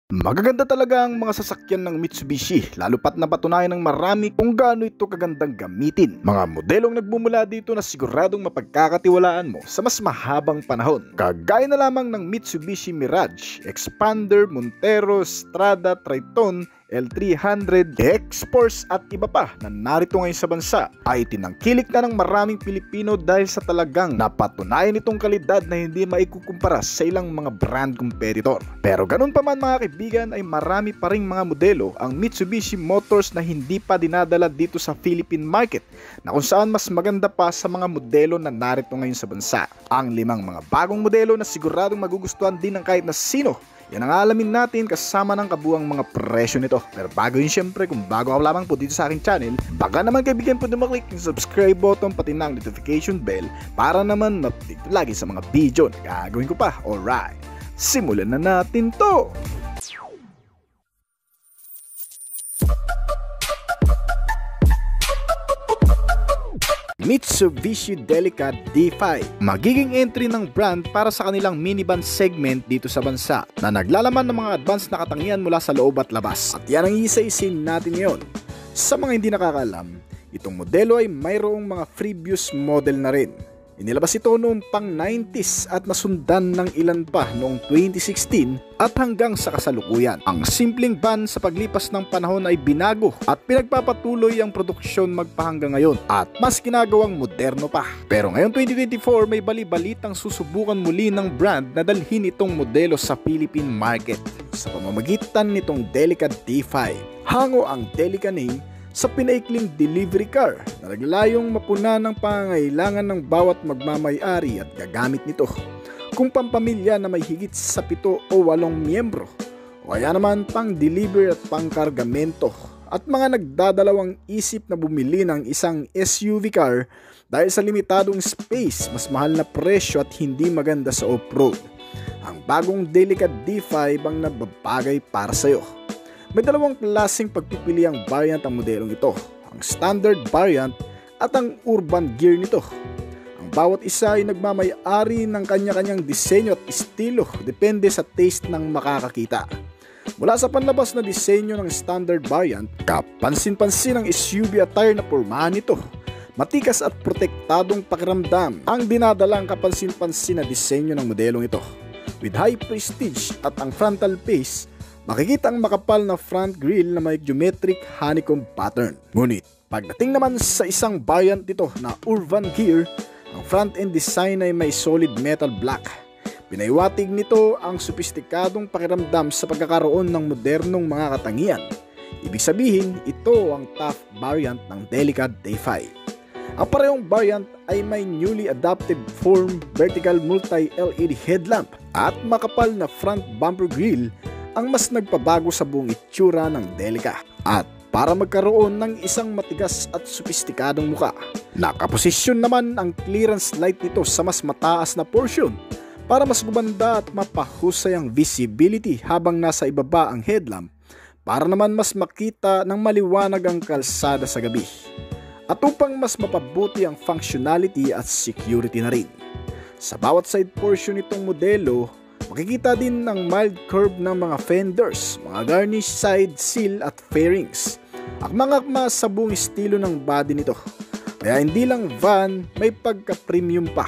Magaganda talaga ang mga sasakyan ng Mitsubishi, lalo pat napatunayan ng marami kung gaano ito kagandang gamitin. Mga modelong nagmumula dito na siguradong mapagkakatiwalaan mo sa mas mahabang panahon. Kagaya na lamang ng Mitsubishi Mirage, Expander, Montero, Strada, Triton, L300, X-Force at iba pa na narito ngayon sa bansa ay tinangkilik na ng maraming Pilipino dahil sa talagang napatunayan itong kalidad na hindi maikukumpara sa ilang mga brand competitor. Pero ganun pa man mga kaibigan ay marami pa ring mga modelo ang Mitsubishi Motors na hindi pa dinadala dito sa Philippine market na kung saan mas maganda pa sa mga modelo na narito ngayon sa bansa. Ang 5 mga bagong modelo na siguradong magugustuhan din ng kahit na sino. Yan ang alamin natin kasama ng kabuang mga presyo nito. Pero bago yun syempre, kung bago ka lamang po dito sa aking channel, baka naman kaibigan po maklik yung subscribe button pati ng notification bell para naman ma-update lagi sa mga video na gagawin ko pa. Alright, simulan na natin to! Mitsubishi Delica D5, magiging entry ng brand para sa kanilang minivan segment dito sa bansa na naglalaman ng mga advanced na katangian mula sa loob at labas. At yan ang isa-isin natin ngayon. Sa mga hindi nakakaalam, itong modelo ay mayroong mga previous model na rin. Inilabas ito noong pang 90s at nasundan ng ilan pa noong 2016 at hanggang sa kasalukuyan. Ang simpleng van sa paglipas ng panahon ay binago at pinagpapatuloy ang produksyon magpahanggang ngayon at mas ginagawang moderno pa. Pero ngayon 2024 may bali-balitang susubukan muli ng brand na dalhin itong modelo sa Philippine market sa pamamagitan nitong Delica D5. Hango ang Delica name sa pinaikling delivery car na naglayong mapuna ng pangangailangan ng bawat magmamay-ari at gagamit nito kung pampamilya na may higit sa 7 o 8 miyembro o kaya naman pang deliver at pangkargamento at mga nagdadalawang isip na bumili ng isang SUV car dahil sa limitadong space, mas mahal na presyo at hindi maganda sa off-road. Ang bagong Delica D5 ang nababagay para sa iyo. May dalawang klaseng pagpipili ang variant ang modelong ito, ang standard variant at ang urban gear nito. Ang bawat isa ay nagmamay-ari ng kanya-kanyang disenyo at estilo depende sa taste ng makakakita. Mula sa panlabas na disenyo ng standard variant, kapansin-pansin ang SUV attire na pormahan nito. Matikas at protektadong pakiramdam ang dinadalang kapansin-pansin na disenyo ng modelong ito. With high prestige at ang frontal face, makikita ang makapal na front grille na may geometric honeycomb pattern. Ngunit, pagdating naman sa isang variant nito na urban gear, ang front-end design ay may solid metal black. Pinaiwatig nito ang sopistikadong pakiramdam sa pagkakaroon ng modernong mga katangian. Ibig sabihin, ito ang top variant ng Delica D5. Ang parehong variant ay may newly adapted form vertical multi-LED headlamp at makapal na front bumper grille ang mas nagpabago sa buong itsura ng Delica. At para magkaroon ng isang matigas at sopistikadong muka, nakaposisyon naman ang clearance light nito sa mas mataas na portion para mas gumanda at mapahusay ang visibility habang nasa ibaba ang headlamp para naman mas makita ng maliwanag ang kalsada sa gabi. At upang mas mapabuti ang functionality at security na rin. Sa bawat side portion nitong modelo, makikita din ang mild curve ng mga fenders, mga garnish side seal at fairings. Akma-akma sa buong estilo ng body nito. Kaya hindi lang van, may pagka-premium pa.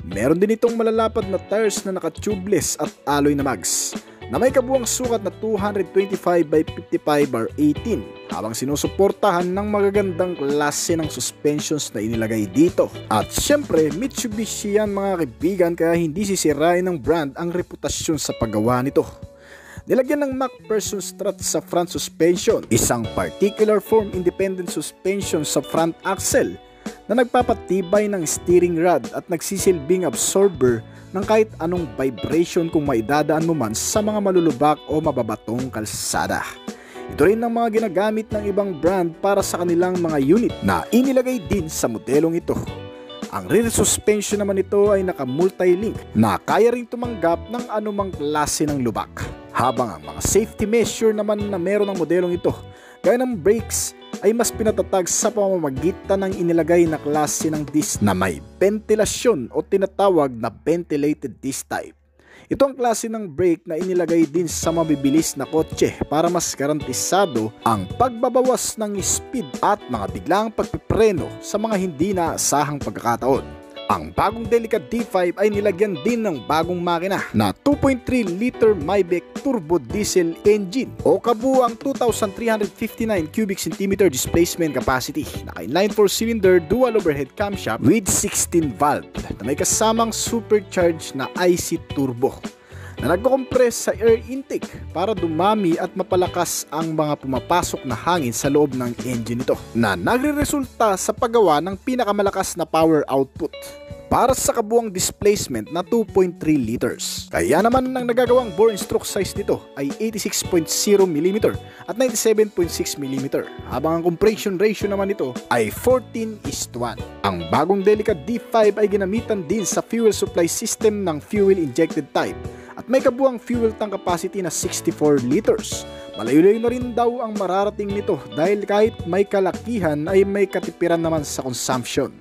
Meron din itong malalapad na tires na naka-tubeless at alloy na mags na may kabuang sukat na 225 by 55/18 habang sinusuportahan ng magagandang klase ng suspensions na inilagay dito. At syempre, Mitsubishi yan mga kaibigan kaya hindi sisirain ng brand ang reputasyon sa paggawa nito. Nilagyan ng MacPherson strut sa front suspension, isang particular form independent suspension sa front axle na nagpapatibay ng steering rod at nagsisilbing absorber ng kahit anong vibration kung maidadaan mo man sa mga malulubak o mababatong kalsada. Ito rin ang mga ginagamit ng ibang brand para sa kanilang mga unit na inilagay din sa modelong ito. Ang rear suspension naman ito ay naka-multi-link na kaya rin tumanggap ng anumang klase ng lubak. Habang ang mga safety measure naman na meron ng modelong ito, gaya ng brakes, ay mas pinatatag sa pamamagitan ng inilagay na klase ng disc na may ventilasyon o tinatawag na ventilated disc type. Ito ang klase ng brake na inilagay din sa mabibilis na kotse para mas garantisado ang pagbabawas ng speed at mga biglang pagpipreno sa mga hindi naasahang pagkakataon. Ang bagong Delica D5 ay nilagyan din ng bagong makina na 2.3 liter Maybach turbo diesel engine o kabuuang 2,359 cubic centimeter displacement capacity. Naka-inline 4-cylinder dual overhead camshaft with 16 valve na may kasamang supercharged na IC turbo na nagko-compress sa air intake para dumami at mapalakas ang mga pumapasok na hangin sa loob ng engine nito na nagre-resulta sa paggawa ng pinakamalakas na power output para sa kabuang displacement na 2.3 liters. Kaya naman ang nagagawang bore and stroke size nito ay 86.0 mm at 97.6 mm habang ang compression ratio naman nito ay 14:1. Ang bagong Delica D5 ay ginamitan din sa fuel supply system ng fuel injected type at may kabuang fuel tank capacity na 64 liters. Malayo-layo na rin daw ang mararating nito dahil kahit may kalakihan ay may katipiran naman sa consumption.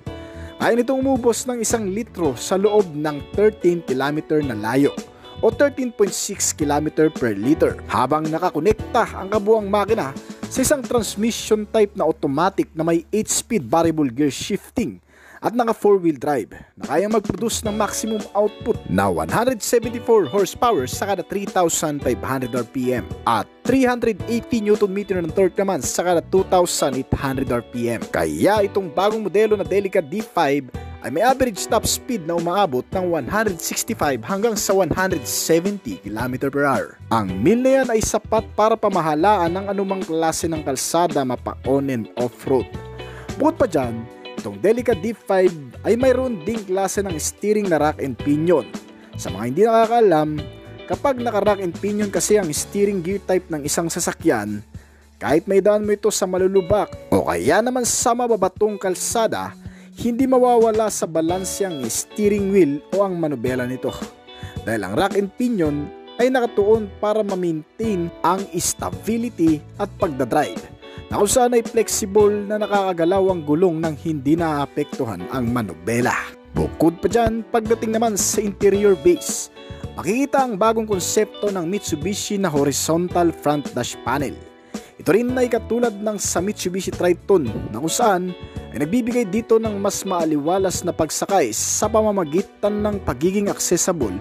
Kaya nitong umubos ng 1 litro sa loob ng 13 km na layo o 13.6 km per liter habang nakakonekta ang kabuang makina sa isang transmission type na automatic na may 8-speed variable gear shifting at naka 4-wheel drive na kayang mag-produce ng maximum output na 174 horsepower sa kada 3,500 RPM at 380 Nm ng torque naman sa kada 2,800 RPM. Kaya itong bagong modelo na Delica D5 ay may average top speed na umaabot ng 165 hanggang sa 170 km/h. Ang mil na yan ay sapat para pamahalaan ng anumang klase ng kalsada mapa-on and off-road. Bukod pa dyan, itong Delica D5 ay mayroon ding klase ng steering na rack and pinion. Sa mga hindi nakakaalam, kapag naka-rack and pinion kasi ang steering gear type ng isang sasakyan, kahit may daan mo ito sa malulubak o kaya naman sa mababatong kalsada, hindi mawawala sa balanse ang steering wheel o ang manubela nito. Dahil ang rack and pinion ay nakatuon para ma-maintain ang stability at pagdadrive na kung saan ay flexible na nakakagalaw ang gulong nang hindi naapektuhan ang manubela. Bukod pa dyan, pagdating naman sa interior base, makikita ang bagong konsepto ng Mitsubishi na horizontal front dash panel. Ito rin ay katulad ng sa Mitsubishi Triton na kung saan ay nagbibigay dito ng mas maaliwalas na pagsakay sa pamamagitan ng pagiging accessible,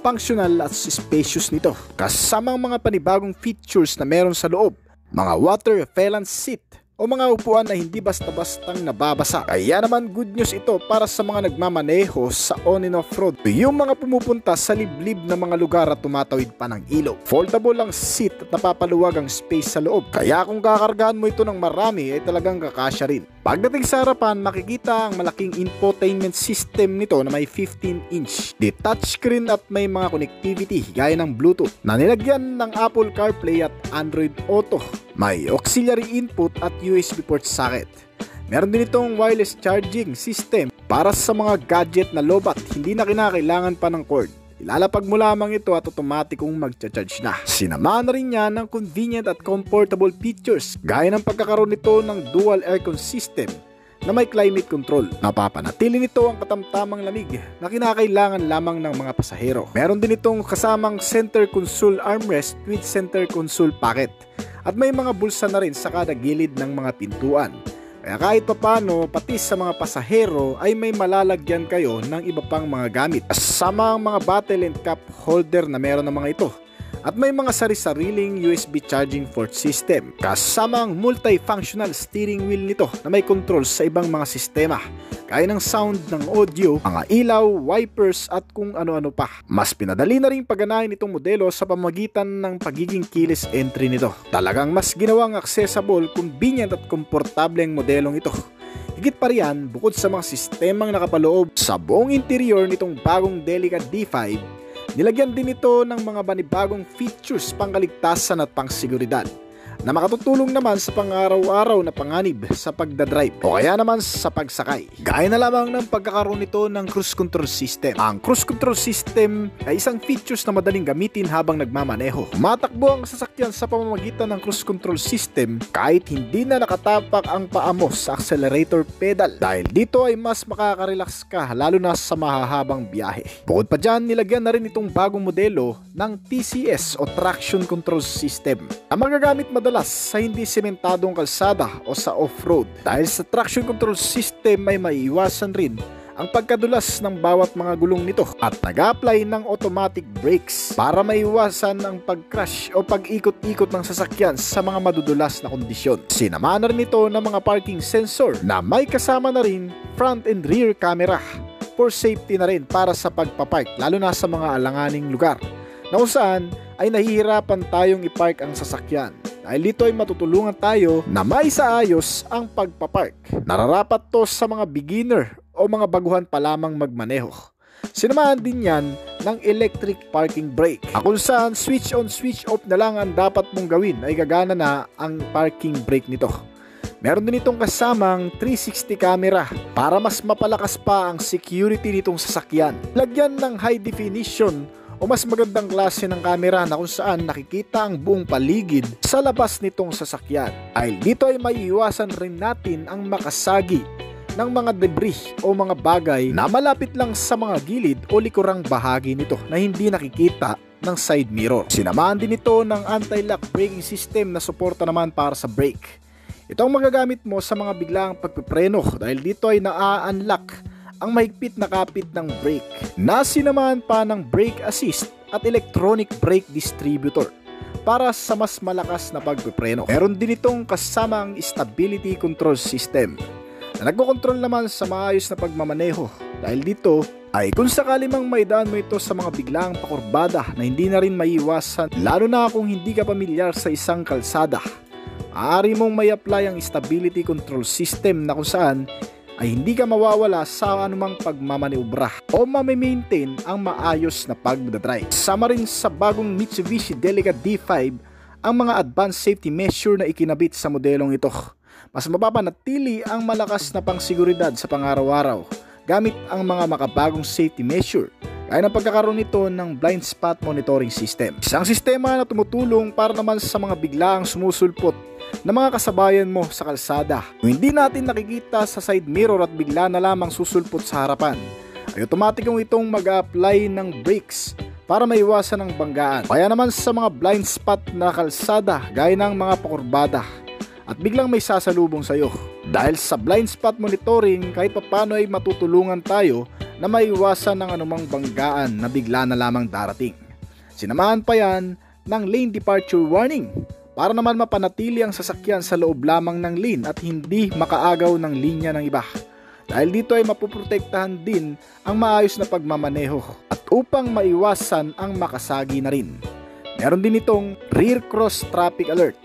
functional at spacious nito. Kasama ang mga panibagong features na meron sa loob, mga water repellent seat o mga upuan na hindi basta-bastang nababasa. Kaya naman good news ito para sa mga nagmamaneho sa on and off road, yung mga pumupunta sa liblib na mga lugar at tumatawid pa ng ilog. Foldable ang seat at napapaluwag ang space sa loob, kaya kung kakargahan mo ito ng marami ay talagang kakasya rin. Pagdating sa harapan, makikita ang malaking infotainment system nito na may 15-inch di touchscreen at may mga connectivity gaya ng Bluetooth na nilagyan ng Apple CarPlay at Android Auto. May auxiliary input at USB port socket. Meron din itong wireless charging system para sa mga gadget na lobat, hindi na kinakailangan pa ng cord. Ilalapag mo lamang ito at automatikong magcha-charge na. Sinamahan na rin niya ng convenient at comfortable features gaya ng pagkakaroon nito ng dual aircon system na may climate control. Napapanatili nito ang katamtamang lamig na kinakailangan lamang ng mga pasahero. Meron din itong kasamang center console armrest with center console pocket at may mga bulsa na rin sa kada gilid ng mga pintuan. Kaya kahit papano, pati sa mga pasahero ay may malalagyan kayo ng iba pang mga gamit. Kasama ang mga bottle and cup holder na meron ng mga ito. At may mga sari-sariling USB charging port system. Kasama ang multifunctional steering wheel nito na may control sa ibang mga sistema, gaya ng sound ng audio, mga ilaw, wipers at kung ano-ano pa. Mas pinadali na rin pagganahin itong modelo sa pamamagitan ng pagiging keyless entry nito. Talagang mas ginawang accessible, convenient at komportable ang modelong ito. Higit pa riyan, bukod sa mga sistemang nakapaloob sa buong interior nitong bagong Delica D5, nilagyan din ito ng mga panibagong features pangkaligtasan at pangseguridad. na makatutulong naman sa pang-araw-araw na panganib sa pagdadrive o kaya naman sa pagsakay. Gaya na lamang ng pagkakaroon nito ng cruise control system. Ang cruise control system ay isang features na madaling gamitin habang nagmamaneho. Matakbo ang sasakyan sa pamamagitan ng cruise control system kahit hindi na nakatapak ang paa mo sa accelerator pedal. Dahil dito ay mas makaka-relax ka lalo na sa mahahabang biyahe. Bukod pa dyan, nilagyan na rin itong bagong modelo ng TCS o Traction Control System na magagamit madalas sa hindi sementadong kalsada o sa off-road. Dahil sa traction control system ay maiiwasan rin ang pagkadulas ng bawat mga gulong nito at nag-apply ng automatic brakes para maiwasan ang pag-crash o pag-ikot-ikot ng sasakyan sa mga madudulas na kondisyon. Sinamahan na rin ito ng mga parking sensor na may kasama na rin front and rear camera for safety na rin para sa pagpapark lalo na sa mga alanganing lugar na kung saan ay nahihirapan tayong ipark ang sasakyan. Dahil dito ay matutulungan tayo na maisaayos ang pagpapark. Nararapat to sa mga beginner o mga baguhan pa lamang magmaneho. Sinamahan din yan ng electric parking brake. Kung saan switch on switch off na lang ang dapat mong gawin ay gagana na ang parking brake nito. Meron din itong kasamang 360 camera para mas mapalakas pa ang security nitong sasakyan. Lagyan ng high definition o mas magandang klase ng camera na kung saan nakikita ang buong paligid sa labas nitong sasakyan. Dahil dito ay maiiwasan rin natin ang makasagi ng mga debris o mga bagay na malapit lang sa mga gilid o likurang bahagi nito na hindi nakikita ng side mirror. Sinamahan din ito ng anti-lock braking system na suporta naman para sa brake. Ito ang magagamit mo sa mga biglaang pagpipreno dahil dito ay na-unlock ang mahigpit na kapit ng brake na sinamahan pa ng brake assist at electronic brake distributor para sa mas malakas na pagpipreno. Meron din itong kasamang stability control system na nagkokontrol naman sa maayos na pagmamaneho. Dahil dito ay kung sakali mang maidaan mo ito sa mga biglaang pakurbada na hindi na rin maiiwasan lalo na kung hindi ka pamilyar sa isang kalsada, maaari mong may apply ang stability control system na kung saan ay hindi ka mawawala sa anumang pagmamaniobra o mamimaintain ang maayos na pagdadrive. Sama rin sa bagong Mitsubishi Delica D5 ang mga advanced safety measure na ikinabit sa modelong ito. Mas mapapanatili ang malakas na pangsiguridad sa pang-araw-araw gamit ang mga makabagong safety measure gaya ng pagkakaroon nito ng blind spot monitoring system. Isang sistema na tumutulong para naman sa mga biglaang sumusulpot na mga kasabayan mo sa kalsada. Kung hindi natin nakikita sa side mirror at bigla na lamang susulpot sa harapan, ay automatic itong mag-apply ng brakes para maiwasan ang banggaan. Kaya naman sa mga blind spot na kalsada gaya ng mga pakurbada at biglang may sasalubong sa iyo. Dahil sa blind spot monitoring, kahit papano ay matutulungan tayo na maiwasan ng anumang banggaan na bigla na lamang darating. Sinamahan pa yan ng lane departure warning para naman mapanatili ang sasakyan sa loob lamang ng lane at hindi makaagaw ng linya ng iba. Dahil dito ay mapuprotektahan din ang maayos na pagmamaneho at upang maiwasan ang makasagi na rin. Meron din itong rear cross traffic alert.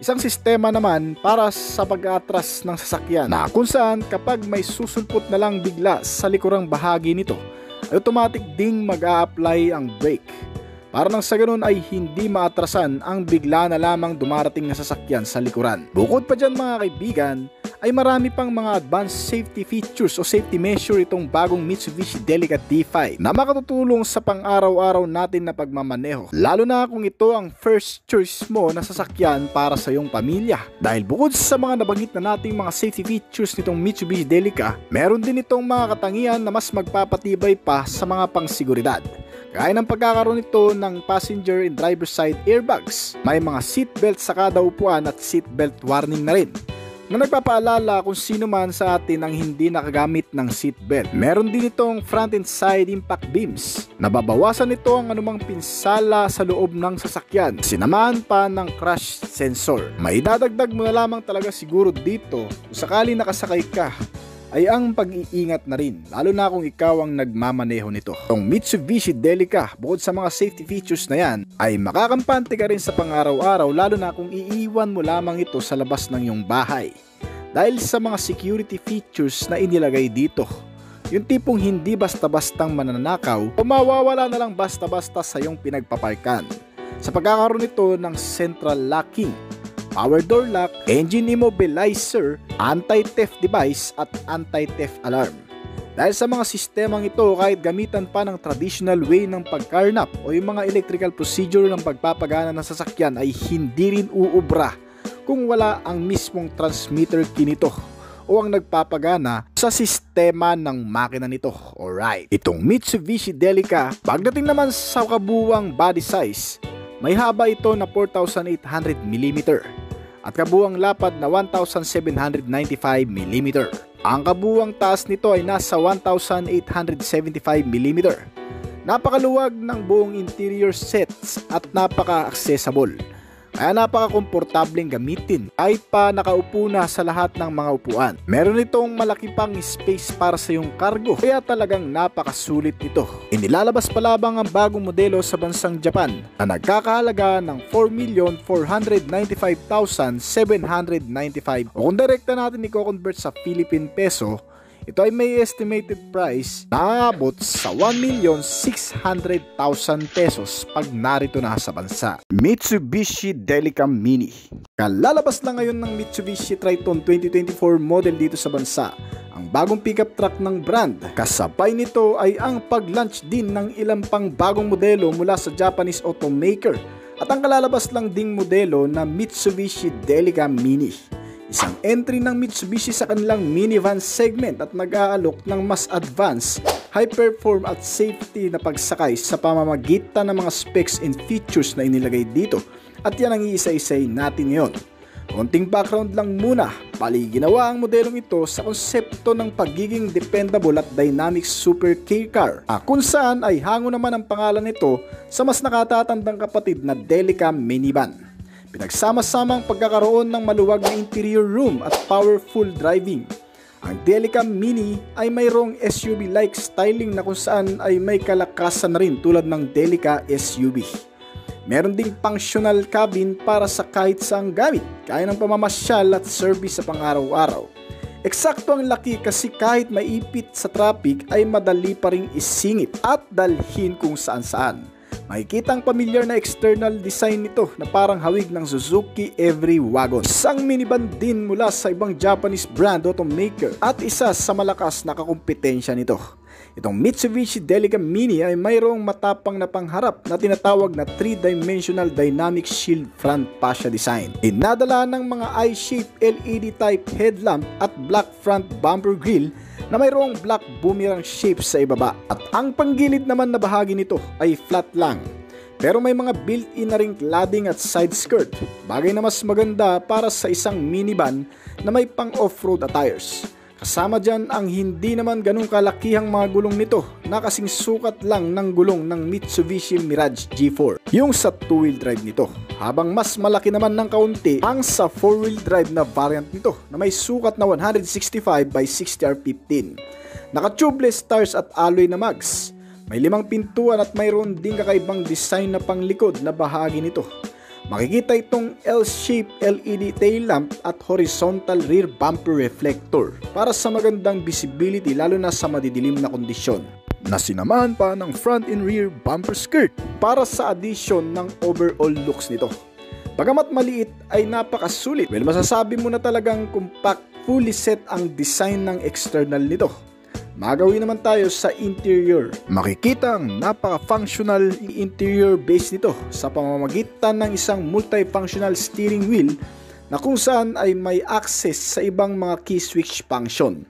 Isang sistema naman para sa pag-atras ng sasakyan na kung saan kapag may susulpot na lang bigla sa likurang bahagi nito, ay automatic ding mag-a-apply ang brake. Para nang sa ganun ay hindi maatrasan ang bigla na lamang dumarating na sasakyan sa likuran. Bukod pa dyan mga kaibigan, ay marami pang mga advanced safety features o safety measure itong bagong Mitsubishi Delica D5 na makatutulong sa pang-araw-araw natin na pagmamaneho. Lalo na kung ito ang first choice mo na sasakyan para sa iyong pamilya. Dahil bukod sa mga nabanggit na nating mga safety features nitong Mitsubishi Delica, meron din itong mga katangian na mas magpapatibay pa sa mga pangsiguridad. Gaya ng pagkakaroon nito ng passenger and driver side airbags, may mga seatbelt sa kada upuan at seatbelt warning na rin na nagpapaalala kung sino man sa atin ang hindi nakagamit ng seatbelt. Meron din itong front and side impact beams. Nababawasan nito ang anumang pinsala sa loob ng sasakyan. Sinamahan pa ng crash sensor. Maidadagdag mo na lamang talaga siguro dito kung sakali nakasakay ka ay ang pag-iingat na rin, lalo na kung ikaw ang nagmamaneho nito. Ang Mitsubishi Delica, bukod sa mga safety features na yan, ay makakampante ka rin sa pang-araw-araw, lalo na kung iiwan mo lamang ito sa labas ng iyong bahay. Dahil sa mga security features na inilagay dito, yung tipong hindi basta-bastang mananakaw o mawawala na lang basta-basta sa iyong pinagpaparkan. Sa pagkakaroon nito ng central locking, power door lock, engine immobilizer, anti-theft device at anti-theft alarm. Dahil sa mga sistemang ito, kahit gamitan pa ng traditional way ng pagkarnap o yung mga electrical procedure ng pagpapagana ng sasakyan ay hindi rin uubra kung wala ang mismong transmitter key nito o ang nagpapagana sa sistema ng makina nito. Alright, itong Mitsubishi Delica, pagdating naman sa kabuuang body size, may haba ito na 4,800mm at kabuuang lapad na 1,795mm. Ang kabuuang taas nito ay nasa 1,875mm. Napakaluwag ng buong interior sets at napaka-accessible. Kaya napaka-komportableng gamitin kahit pa nakaupo na sa lahat ng mga upuan. Meron itong malaki pang space para sa iyong cargo, kaya talagang napakasulit nito. Inilalabas pa lamang ang bagong modelo sa bansang Japan na nagkakahalaga ng 4,495,795 o kung direkta natin i-convert sa Philippine peso, ito ay may estimated price na aabot sa 1,600,000 pesos pag narito na sa bansa. Mitsubishi Delica Mini. Kalalabas lang ngayon ng Mitsubishi Triton 2024 model dito sa bansa, ang bagong pickup truck ng brand. Kasabay nito ay ang pag-launch din ng ilang pang bagong modelo mula sa Japanese automaker at ang kalalabas lang ding modelo na Mitsubishi Delica Mini. Isang entry ng Mitsubishi sa kanilang minivan segment at nag-aalok ng mas advanced, high perform at safety na pagsakay sa pamamagitan ng mga specs and features na inilagay dito. At yan ang iisa-isay natin ngayon. Konting background lang muna, bali ginawa ang modelong ito sa konsepto ng pagiging dependable at dynamic super K-car, kung saan ay hango naman ang pangalan nito sa mas nakatatandang kapatid na Delica minivan. Pinagsama-samang pagkakaroon ng maluwag na interior room at powerful driving. Ang Delica Mini ay mayroong SUV-like styling na kung saan ay may kalakasan na rin tulad ng Delica SUV. Meron ding functional cabin para sa kahit saang gamit, kaya ng pamamasyal at service sa pang-araw-araw. Eksakto ang laki kasi kahit maipit sa traffic ay madali pa ring isingit at dalhin kung saan-saan. Makikita ang pamilyar na external design nito na parang hawig ng Suzuki Every Wagon. Isang minivan din mula sa ibang Japanese brand automaker at isa sa malakas na kakumpetensya nito. Itong Mitsubishi Delica Mini ay mayroong matapang na pangharap na tinatawag na 3-dimensional dynamic shield front fascia design. Dinadala ng mga I-shaped LED type headlamp at black front bumper grille na mayroong black boomerang shape sa ibaba. At ang panggilid naman na bahagi nito ay flat lang. Pero may mga built-in na ring cladding at side skirt, bagay na mas maganda para sa isang minivan na may pang off-road attires. Kasama dyan ang hindi naman ganung kalakihang mga gulong nito na kasing sukat lang ng gulong ng Mitsubishi Mirage G4, yung sa 2-wheel drive nito. Habang mas malaki naman ng kaunti ang sa 4-wheel drive na variant nito na may sukat na 165 by 60R15. Naka-tubeless tires at alloy na mags. May 5 pintuan at mayroon ding kakaibang design na panglikod na bahagi nito. Makikita itong L-shaped LED tail lamp at horizontal rear bumper reflector para sa magandang visibility lalo na sa madidilim na kondisyon. Nasinamahan pa ng front and rear bumper skirt para sa addition ng overall looks nito. Bagamat maliit ay napakasulit. Well, masasabi mo na talagang compact, fully set ang design ng external nito. Magawin naman tayo sa interior. Makikita ang napaka-functional interior base nito sa pamamagitan ng isang multifunctional steering wheel na kung saan ay may access sa ibang mga key switch function.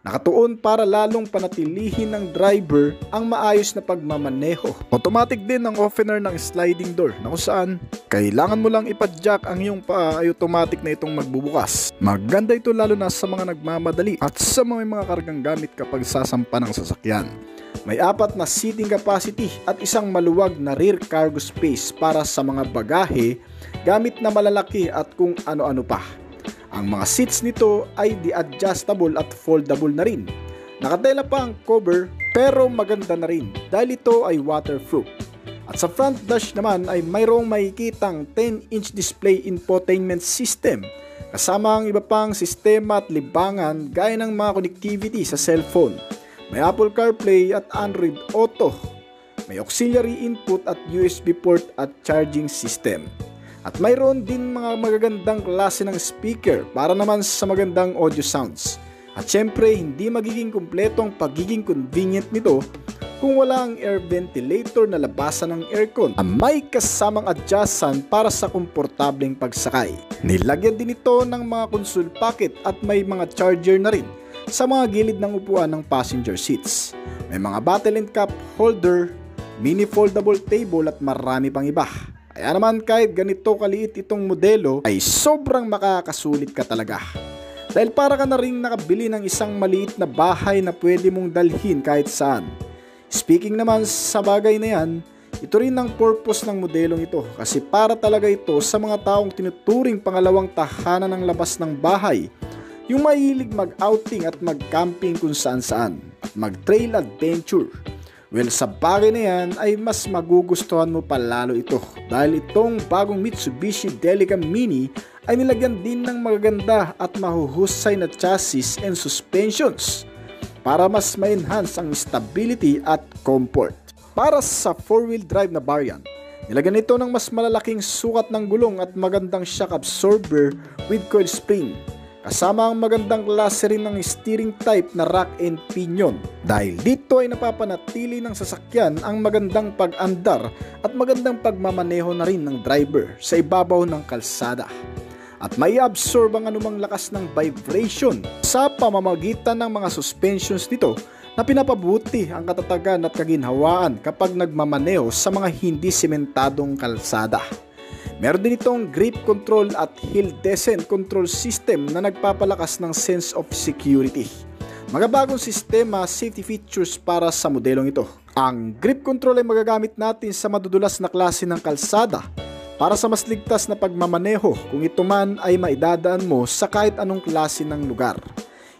Nakatuon para lalong panatilihin ng driver ang maayos na pagmamaneho. Automatic din ang opener ng sliding door na kung saan kailangan mo lang ipadjack ang iyong paa ay automatic na itong magbubukas. Maganda ito lalo na sa mga nagmamadali at sa mga kargang gamit kapag sasampa ng sasakyan. May 4 na seating capacity at isang maluwag na rear cargo space para sa mga bagahe, gamit na malalaki at kung ano-ano pa. Ang mga seats nito ay di-adjustable at foldable na rin. Nakatela pa ang cover pero maganda na rin dahil ito ay waterproof. At sa front dash naman ay mayroong makikitang 10-inch display infotainment system kasama ang iba pang sistema at libangan gaya ng mga connectivity sa cellphone. May Apple CarPlay at Android Auto. May auxiliary input at USB port at charging system. At mayroon din mga magagandang klase ng speaker para naman sa magandang audio sounds. At syempre, hindi magiging kumpleto ang pagiging convenient nito kung wala ang air ventilator na labasan ng aircon na may kasamang adjustan para sa komportableng pagsakay. Nilagyan din ito ng mga console pocket at may mga charger na rin sa mga gilid ng upuan ng passenger seats. May mga bottle and cup holder, mini foldable table at marami pang iba. Kaya naman kahit ganito kaliit itong modelo ay sobrang makakasulit ka talaga. Dahil para ka na ring nakabili ng isang maliit na bahay na pwede mong dalhin kahit saan. Speaking naman sa bagay na yan, ito rin ang purpose ng modelong ito kasi para talaga ito sa mga taong tinuturing pangalawang tahanan ng labas ng bahay, yung mahilig mag-outing at mag-camping kung saan-saan at mag-trail adventure. Well, sa bagay na yan ay mas magugustuhan mo pa lalo ito dahil itong bagong Mitsubishi Delica Mini ay nilagyan din ng magaganda at mahuhusay na chassis and suspensions para mas ma-enhance ang stability at comfort. Para sa 4-wheel drive na variant, nilagyan ito ng mas malalaking sukat ng gulong at magandang shock absorber with coil spring. Kasama ang magandang klase rin ng steering type na rack and pinion. Dahil dito ay napapanatili ng sasakyan ang magandang pag-andar at magandang pagmamaneho na rin ng driver sa ibabaw ng kalsada. At may absorb ang anumang lakas ng vibration sa pamamagitan ng mga suspensions nito na pinapabuti ang katatagan at kaginhawaan kapag nagmamaneho sa mga hindi sementadong kalsada. Meron din itong grip control at hill descent control system na nagpapalakas ng sense of security. Mga bagong sistema safety features para sa modelong ito. Ang grip control ay magagamit natin sa madudulas na klase ng kalsada para sa mas ligtas na pagmamaneho kung ito man ay maidadaan mo sa kahit anong klase ng lugar.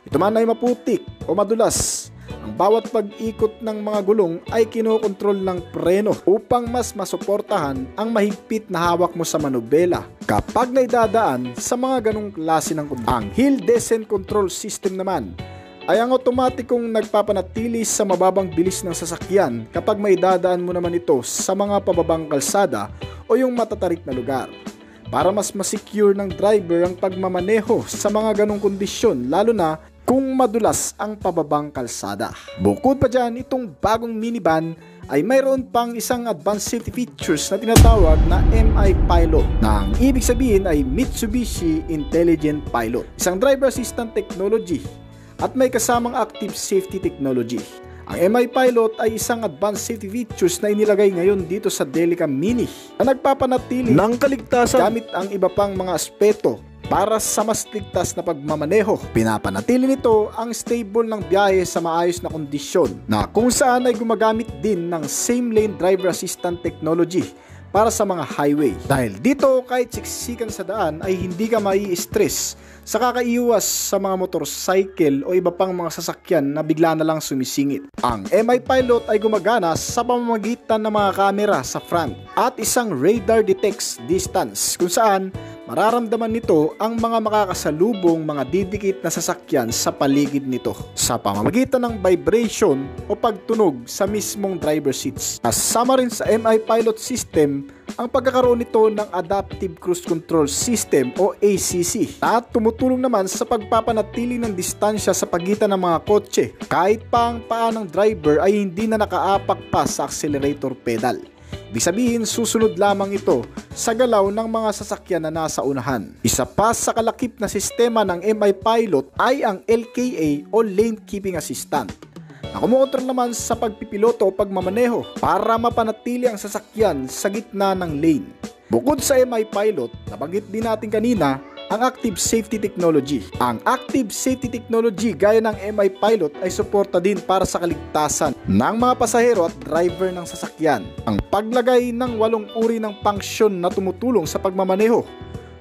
Ito man ay maputik o madulas, ang bawat pag-ikot ng mga gulong ay kinokontrol ng preno upang mas masuportahan ang mahigpit na hawak mo sa manubela kapag naidadaan sa mga ganong klase ng kondisyon. Ang hill descent control system naman ay ang otomatikong nagpapanatili sa mababang bilis ng sasakyan kapag maidadaan mo naman ito sa mga pababang kalsada o yung matatarik na lugar para mas masecure ng driver ang pagmamaneho sa mga ganong kondisyon lalo na kung madulas ang pababang kalsada. Bukod pa dyan, itong bagong minivan ay mayroon pang isang advanced safety features na tinatawag na MI Pilot na ang ibig sabihin ay Mitsubishi Intelligent Pilot, isang driver assistant technology at may kasamang active safety technology. Ang MI Pilot ay isang advanced safety features na inilagay ngayon dito sa Delica Mini na nagpapanatili ng kaligtasan gamit ang iba pang mga aspeto para sa mas ligtas na pagmamaneho. Pinapanatili nito ang stable ng biyahe sa maayos na kondisyon na kung saan ay gumagamit din ng same lane driver assistant technology para sa mga highway. Dahil dito kahit siksikan sa daan ay hindi ka mai-stress sa kakaiwas sa mga motorcycle o iba pang mga sasakyan na bigla na lang sumisingit. Ang MI Pilot ay gumagana sa pamamagitan ng mga kamera sa front at isang radar detects distance kung saan mararamdaman nito ang mga makakasalubong mga didikit na sasakyan sa paligid nito sa pamamagitan ng vibration o pagtunog sa mismong driver seats. Kasama rin sa MI Pilot system ang pagkakaroon nito ng Adaptive Cruise Control System o ACC at tumutulong naman sa pagpapanatili ng distansya sa pagitan ng mga kotse kahit pa ang paa ng driver ay hindi na nakaapak pa sa accelerator pedal. Ibig sabihin, susunod lamang ito sa galaw ng mga sasakyan na nasa unahan. Isa pa sa kalakip na sistema ng MI Pilot ay ang LKA o Lane Keeping Assistant na kumukontrol naman sa pagpipiloto o pagmamaneho para mapanatili ang sasakyan sa gitna ng lane. Bukod sa MI Pilot, nabanggit din natin kanina ang Active Safety Technology. Ang Active Safety Technology gaya ng MI Pilot ay suporta din para sa kaligtasan ng mga pasahero at driver ng sasakyan. Ang paglagay ng 8 uri ng pangsyon na tumutulong sa pagmamaneho,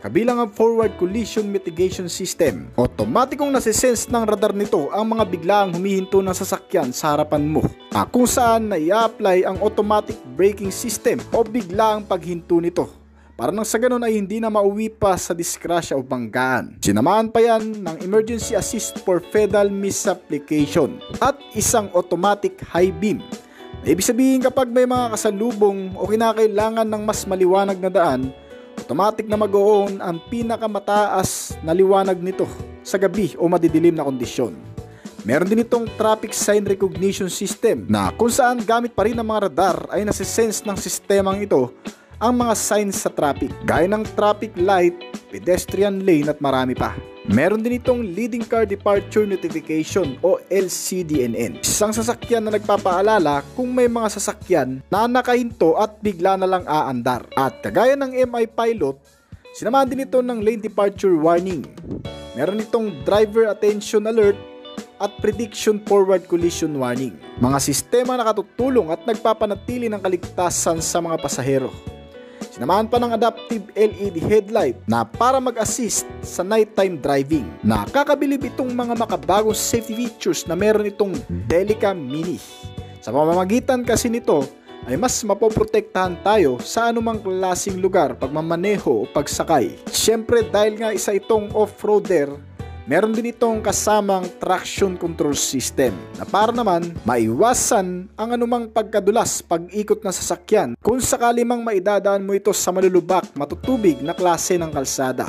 kabilang ang Forward Collision Mitigation System. Otomatikong nasisense ng radar nito ang mga biglaang humihinto ng sasakyan sa harapan mo, kung saan na i-apply ang Automatic Braking System o biglaang paghinto nito para nang sa ganun ay hindi na mauwi pa sa disgrasya o banggaan. Sinamahan pa yan ng Emergency Assist for Fatal Misapplication at isang Automatic High Beam. Ibig sabihin kapag may mga kasalubong o kinakailangan ng mas maliwanag na daan, automatic na mag-o-on ang pinakamataas na liwanag nito sa gabi o madidilim na kondisyon. Meron din itong traffic sign recognition system na kung saan gamit pa rin ng mga radar ay nasisense ng sistemang ito ang mga signs sa traffic, gaya ng traffic light, pedestrian lane at marami pa. Meron din itong leading car departure notification o LCDNN, isang sasakyan na nagpapaalala kung may mga sasakyan na nakahinto at bigla na lang aandar. At kagaya ng MI Pilot, sinamahan din ito ng lane departure warning. Meron itong driver attention alert at prediction forward collision warning, mga sistema na nakatutulong at nagpapanatili ng kaligtasan sa mga pasahero. Sinamahan pa ng adaptive LED headlight na para mag-assist sa nighttime driving. Nakakabilib itong mga makabagong safety features na meron itong Delica Mini. Sa pamamagitan kasi nito ay mas mapoprotektahan tayo sa anumang klaseng lugar pagmamaneho o pagsakay. Siyempre dahil nga isa itong off-roader, meron din itong kasamang traction control system na para naman maiwasan ang anumang pagkadulas pag-ikot ng sasakyan kung sakali mang maidadaan mo ito sa malulubak, matutubig na klase ng kalsada.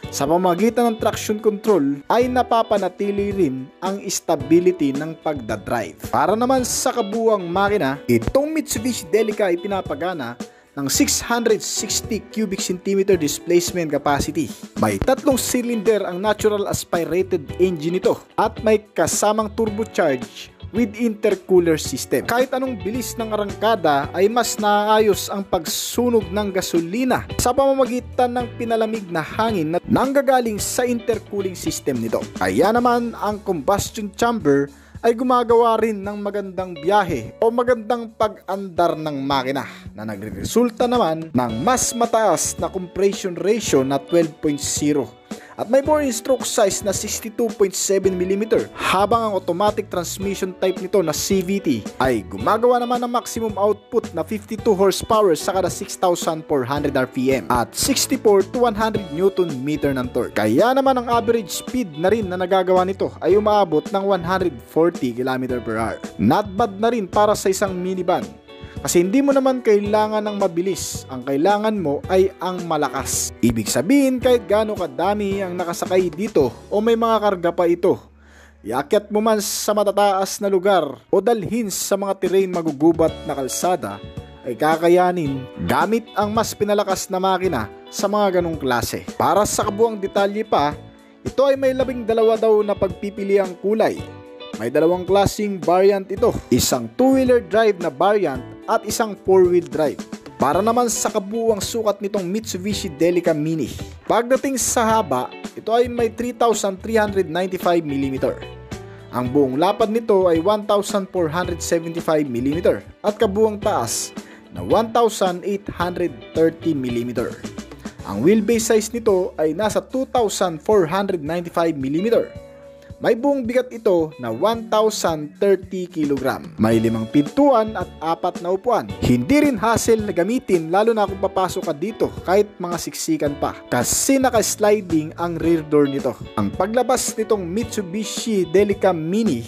Sa pamamagitan ng traction control ay napapanatili rin ang stability ng pagdadrive. Para naman sa kabuuang makina, itong Mitsubishi Delica ay pinapagana ng 660 cubic centimeter displacement capacity. May 3 cylinder ang natural aspirated engine nito at may kasamang turbocharge with intercooler system. Kahit anong bilis ng arangkada ay mas naayos ang pagsunog ng gasolina sa pamamagitan ng pinalamig na hangin na nanggagaling sa intercooling system nito. Kaya naman ang combustion chamber ay gumagawa rin ng magandang biyahe o magandang pag-andar ng makina na nagresulta naman ng mas mataas na compression ratio na 12.0 at may bore stroke size na 62.7mm, habang ang automatic transmission type nito na CVT ay gumagawa naman ng maximum output na 52 horsepower sa kada 6,400 RPM at 64 to 100 Nm ng torque. Kaya naman ang average speed na rin na nagagawa nito ay umaabot ng 140 km/h. Not bad na rin para sa isang minivan. Kasi hindi mo naman kailangan ng mabilis, ang kailangan mo ay ang malakas. Ibig sabihin kahit gaano kadami ang nakasakay dito o may mga karga pa ito, iakyat mo man sa matataas na lugar o dalhin sa mga terrain magugubat na kalsada, ay kakayanin gamit ang mas pinalakas na makina sa mga ganong klase. Para sa kabuang detalye pa, ito ay may 12 daw na pagpipiliang kulay. May 2 klaseng variant ito, isang 2-wheeler drive na variant at isang 4-wheel drive. Para naman sa kabuuang sukat nitong Mitsubishi Delica Mini, pagdating sa haba, ito ay may 3,395mm. Ang buong lapad nito ay 1,475mm at kabuuang taas na 1,830mm. Ang wheelbase size nito ay nasa 2,495mm. May buong bigat ito na 1,030 kg. May 5 pintuan at 4 na upuan. Hindi rin hassle na gamitin lalo na kung papasok ka dito kahit mga siksikan pa, kasi naka-sliding ang rear door nito. Ang paglabas nitong Mitsubishi Delica Mini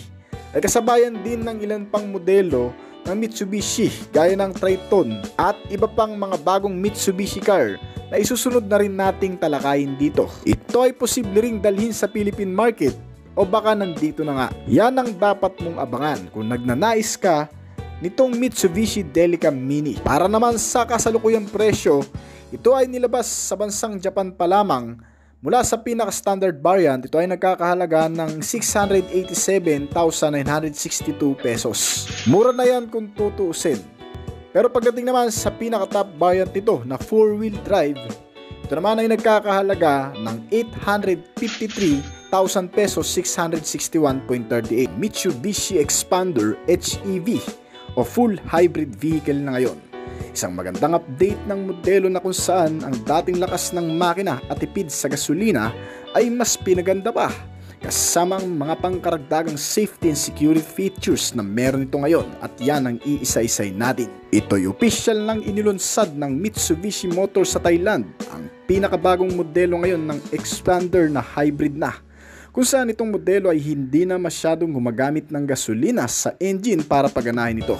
ay kasabayan din ng ilan pang modelo ng Mitsubishi gaya ng Triton at iba pang mga bagong Mitsubishi car na isusunod na rin nating talakayin dito. Ito ay posible ring dalhin sa Philippine market o baka nandito na nga. Yan ang dapat mong abangan kung nagnanais ka nitong Mitsubishi Delica Mini. Para naman sa kasalukuyang presyo, ito ay nilabas sa bansang Japan pa lamang. Mula sa pinaka-standard variant, ito ay nagkakahalaga ng 687,962 pesos. Mura na yan kung tutuusin. Pero pagdating naman sa pinaka-top variant nito na 4-wheel drive, ito naman ay nagkakahalaga ng 853,000 pesos, 661.38. Mitsubishi Expander HEV o full hybrid vehicle na ngayon. Isang magandang update ng modelo na kung saan ang dating lakas ng makina at tipid sa gasolina ay mas pinaganda pa, kasamang mga pangkaragdagang safety and security features na meron ito ngayon, at yan ang iisa-isay natin. Ito'y opisyal ng inilunsad ng Mitsubishi Motors sa Thailand, ang pinakabagong modelo ngayon ng Expander na hybrid na, kung saan itong modelo ay hindi na masyadong gumagamit ng gasolina sa engine para paganahin ito.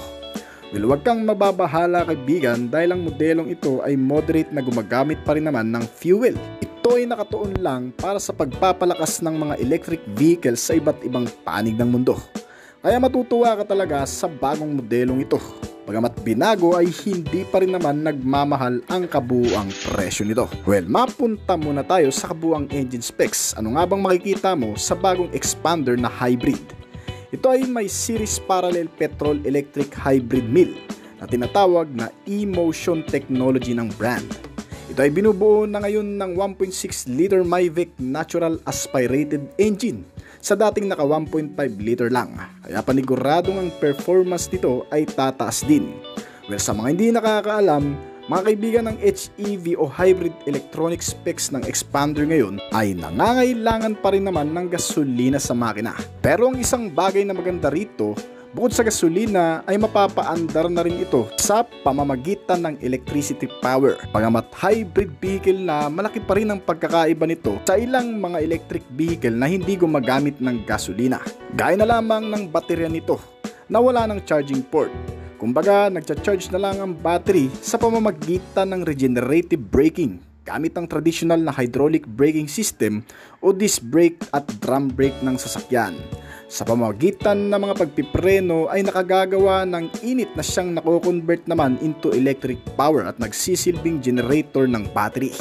Well, huwag kang mababahala kaibigan dahil ang modelong ito ay moderate na gumagamit pa rin naman ng fuel. Ito ay nakatuon lang para sa pagpapalakas ng mga electric vehicles sa iba't ibang panig ng mundo. Kaya matutuwa ka talaga sa bagong modelong ito. Bagamat binago ay hindi pa rin naman nagmamahal ang kabuuang presyo nito. Well, mapunta muna tayo sa kabuuang engine specs. Ano nga bang makikita mo sa bagong expander na hybrid? Ito ay may series parallel petrol electric hybrid mill na tinatawag na e-motion technology ng brand. Ito ay binubuo na ngayon ng 1.6 liter Mavic natural aspirated engine sa dating naka 1.5 liter lang, kaya paniguradong ang performance nito ay tataas din. Well, sa mga hindi nakakaalam, mga kaibigan, ng HEV o hybrid electronic specs ng expander ngayon ay nangangailangan pa rin naman ng gasolina sa makina. Pero ang isang bagay na maganda rito, bukod sa gasolina ay mapapaandar na rin ito sa pamamagitan ng electricity power. Bagamat hybrid vehicle na, malaki pa rin ang pagkakaiba nito sa ilang mga electric vehicle na hindi gumagamit ng gasolina. Gaya na lamang ng baterya nito na wala ng charging port. Kumbaga, nagcha-charge na lang ang battery sa pamamagitan ng regenerative braking gamit ang traditional na hydraulic braking system o disc brake at drum brake ng sasakyan. Sa pamamagitan ng mga pagpipreno ay nakagagawa ng init na siyang nako-convert naman into electric power at nagsisilbing generator ng battery.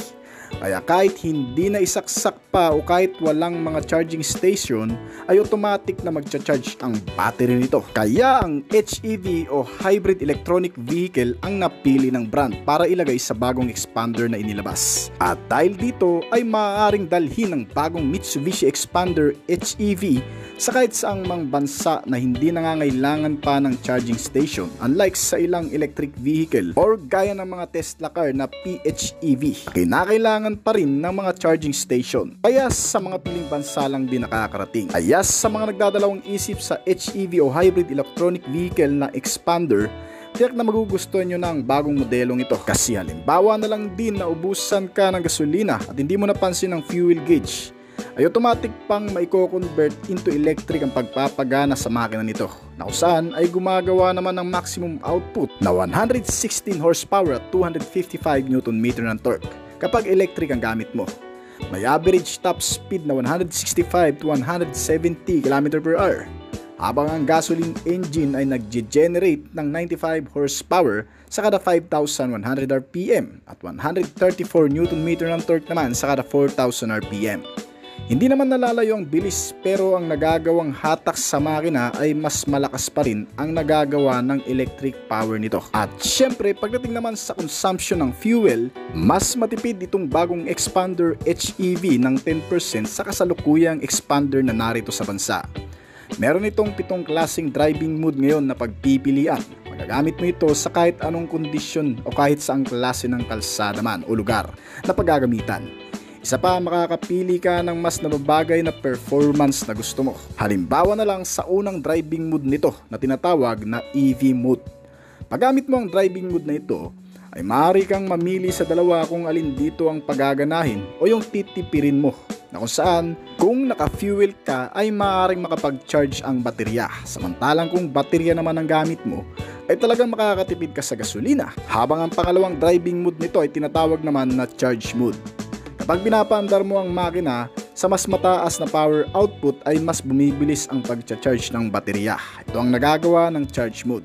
Kaya kahit hindi na isaksak pa o kahit walang mga charging station ay automatic na magcha-charge ang battery nito. Kaya ang HEV o hybrid electronic vehicle ang napili ng brand para ilagay sa bagong expander na inilabas. At dahil dito ay maaaring dalhin ng bagong Mitsubishi Expander HEV sa kahit saang mang bansa na hindi nangangailangan pa ng charging station, unlike sa ilang electric vehicle or gaya ng mga Tesla car na PHEV. Kinakailangan pa rin ng mga charging station, kaya sa mga piling bansa lang din nakakarating. Kaya sa mga nagdadalawang isip sa HEV o hybrid electronic vehicle na expander, tiyak na magugustuhan nyo na ang bagong modelong ito. Kasi halimbawa na lang din na ubusan ka ng gasolina at hindi mo napansin ang fuel gauge, ay automatic pang maiko-convert into electric ang pagpapagana sa makina nito, na kung saan ay gumagawa naman ng maximum output na 116 horsepower at 255 Nm ng torque kapag electric ang gamit mo. May average top speed na 165 to 170 km/h, habang ang gasoline engine ay nag-generate ng 95 horsepower sa kada 5,100 RPM at 134 Nm ng torque naman sa kada 4,000 RPM. Hindi naman nalalayo ang bilis, pero ang nagagawang hatak sa makina ay mas malakas pa rin ang nagagawa ng electric power nito. At syempre, pagdating naman sa consumption ng fuel, mas matipid itong bagong expander HEV ng 10% sa kasalukuyang expander na narito sa bansa. Meron itong 7 klaseng driving mode ngayon na pagpipilian. Magagamit mo ito sa kahit anong kondisyon o kahit saang klase ng kalsada man o lugar na paggagamitan. Isa pa, makakapili ka ng mas nababagay na performance na gusto mo. Halimbawa na lang sa unang driving mode nito na tinatawag na EV mode. Paggamit mo ang driving mode na ito, ay maaari kang mamili sa dalawa kung alin dito ang pagaganahin o yung titipirin mo, na kung saan kung naka-fuel ka ay maaaring makapag-charge ang baterya, samantalang kung baterya naman ang gamit mo ay talagang makakatipid ka sa gasolina. Habang ang pangalawang driving mode nito ay tinatawag naman na charge mode. Kapag pinapaandar mo ang makina sa mas mataas na power output ay mas bumibilis ang pagcha-charge ng baterya. Ito ang nagagawa ng charge mode.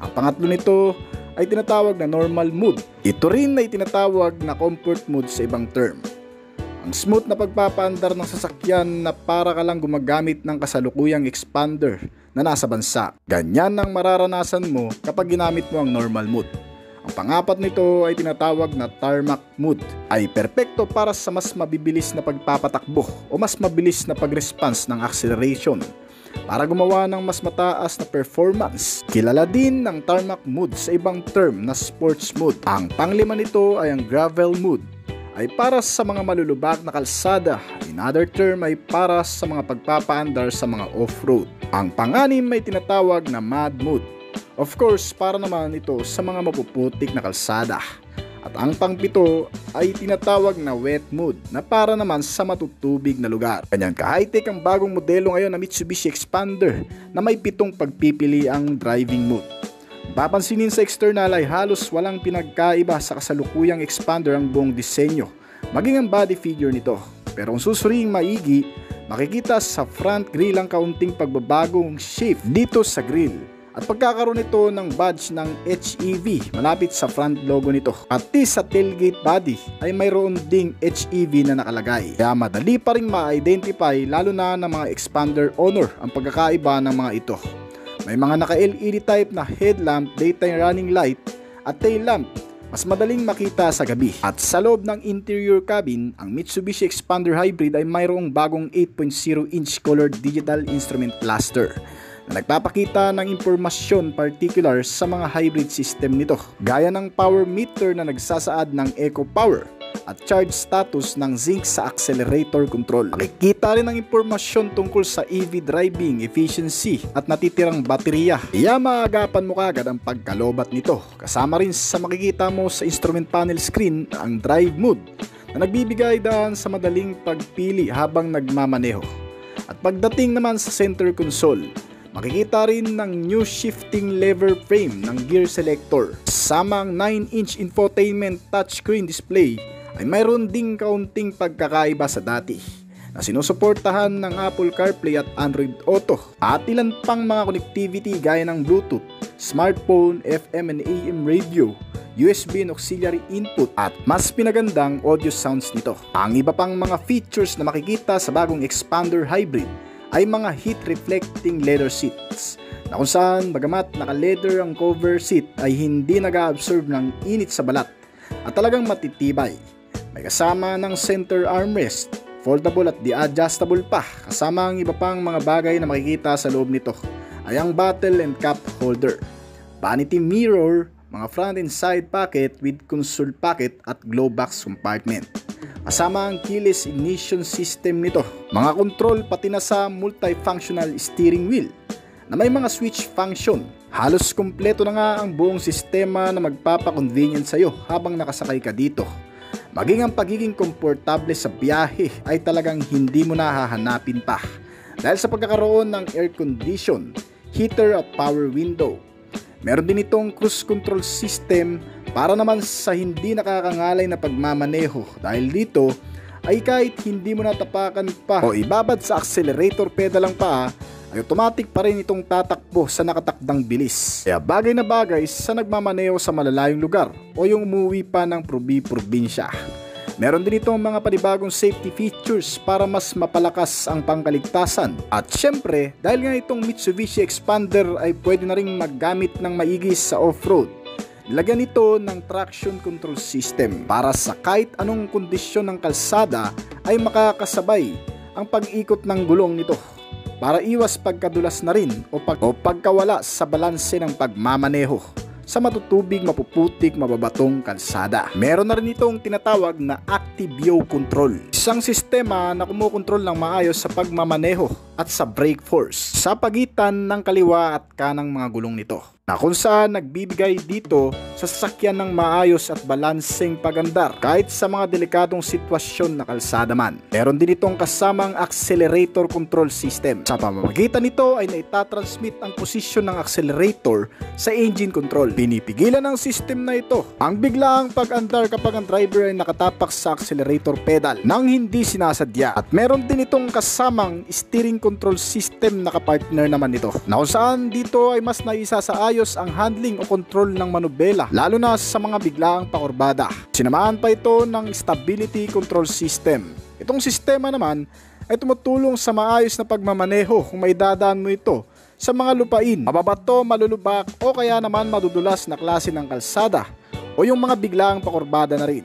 Ang pangatlo nito ay tinatawag na normal mode. Ito rin ay tinatawag na comfort mode sa ibang term. Ang smooth na pagpapaandar ng sasakyan na para ka lang gumagamit ng kasalukuyang expander na nasa bansa. Ganyan ang mararanasan mo kapag ginamit mo ang normal mode. Ang pangapat nito ay tinatawag na tarmac mode, ay perpekto para sa mas mabibilis na pagpapatakbo o mas mabilis na pag-response ng acceleration para gumawa ng mas mataas na performance. Kilala din ng tarmac mode sa ibang term na sports mode. Ang panglima nito ay ang gravel mode, ay para sa mga malulubak na kalsada. In other term ay para sa mga pagpapaandar sa mga off-road. Ang panganim ay tinatawag na mud mode. Of course, para naman ito sa mga mapuputik na kalsada. At ang pangpito ay tinatawag na wet mode, na para naman sa matutubig na lugar. Ganyan ka-high-tech ang bagong modelo ngayon na Mitsubishi Expander na may 7 pagpipili ang driving mode. Papansinin sa external ay halos walang pinagkaiba sa kasalukuyang expander ang buong disenyo, maging ang body figure nito. Pero kung susuriing maigi, makikita sa front grille ang kaunting pagbabagong shape dito sa grille at pagkakaroon nito ng badge ng HEV malapit sa front logo nito. At sa tailgate body ay mayroon ding HEV na nakalagay. Kaya madali pa rin ma-identify lalo na ng mga expander owner ang pagkakaiba ng mga ito. May mga naka-LED type na headlamp, daytime running light at tail lamp. Mas madaling makita sa gabi. At sa loob ng interior cabin, ang Mitsubishi Expander Hybrid ay mayroong bagong 8.0-inch colored digital instrument cluster na nagpapakita ng impormasyon particular sa mga hybrid system nito, gaya ng power meter na nagsasaad ng eco power at charge status ng zinc sa accelerator control. Makikita rin ang impormasyon tungkol sa EV driving efficiency at natitirang baterya. Kaya maagapan mo kagad ang pagkalobat nito. Kasama rin sa makikita mo sa instrument panel screen ang drive mode na nagbibigay daan sa madaling pagpili habang nagmamaneho. At pagdating naman sa center console, makikita rin ng new shifting lever frame ng gear selector. Sama ang 9-inch infotainment touchscreen display ay mayroon ding kaunting pagkakaiba sa dati na sinusuportahan ng Apple CarPlay at Android Auto at ilan pang mga connectivity gaya ng Bluetooth, smartphone, FM and AM radio, USB and auxiliary input at mas pinagandang audio sounds nito. Ang iba pang mga features na makikita sa bagong Expander Hybrid ay mga heat reflecting leather seats na kung saan bagamat naka-leather ang cover seat ay hindi nag-absorb ng init sa balat at talagang matitibay. May kasama ng center armrest, foldable at di-adjustable pa. Kasama ang iba pang mga bagay na makikita sa loob nito ay ang bottle and cup holder, vanity mirror, mga front and side pocket with console pocket at glove box compartment. Kasama ang keyless ignition system nito, mga control pati na sa multifunctional steering wheel na may mga switch function. Halos kumpleto na nga ang buong sistema na magpapa-convenient sa iyo habang nakasakay ka dito. Maging ang pagiging komportable sa biyahe ay talagang hindi mo na hahanapin pa dahil sa pagkakaroon ng air condition, heater at power window. Meron din itong cruise control system para naman sa hindi nakakangalay na pagmamaneho dahil dito ay kahit hindi mo natapakan pa o ibabad sa accelerator pedal lang pa ay automatic pa rin itong tatakbo sa nakatakdang bilis. Kaya bagay na bagay sa nagmamaneho sa malalayong lugar o yung umuwi pa ng probinsya. Meron din itong mga panibagong safety features para mas mapalakas ang pangkaligtasan. At syempre, dahil nga itong Mitsubishi Expander ay pwede na rin maggamit ng maigi sa off-road, nilagyan ito ng traction control system para sa kahit anong kondisyon ng kalsada ay makakasabay ang pag-ikot ng gulong nito, para iwas pagkadulas na rin o pagkawala sa balanse ng pagmamaneho sa matutubig, mapuputik, mababatong kalsada. Meron na rin itong tinatawag na Active Yaw Control, isang sistema na kumukontrol ng maayos sa pagmamaneho at sa brake force sa pagitan ng kaliwa at kanang mga gulong nito, na kung saan nagbibigay dito sa sasakyan ng maayos at balanseng pagandar kahit sa mga delikadong sitwasyon na kalsada man. Meron din itong kasamang accelerator control system. Sa pamamagitan nito ay naitatransmit ang posisyon ng accelerator sa engine control. Pinipigilan ng system na ito ang biglaang pag-andar kapag ang driver ay nakatapak sa accelerator pedal nang hindi sinasadya. At meron din itong kasamang steering control system na kapartner naman nito, na kung saan dito ay mas naisasaayos ang handling o control ng manubela lalo na sa mga biglaang pakurbada. Sinamahan pa ito ng stability control system. Itong sistema naman ay tumutulong sa maayos na pagmamaneho kung may dadaan mo ito sa mga lupain, mababato, malulubak o kaya naman madudulas na klase ng kalsada o yung mga biglaang pakurbada na rin.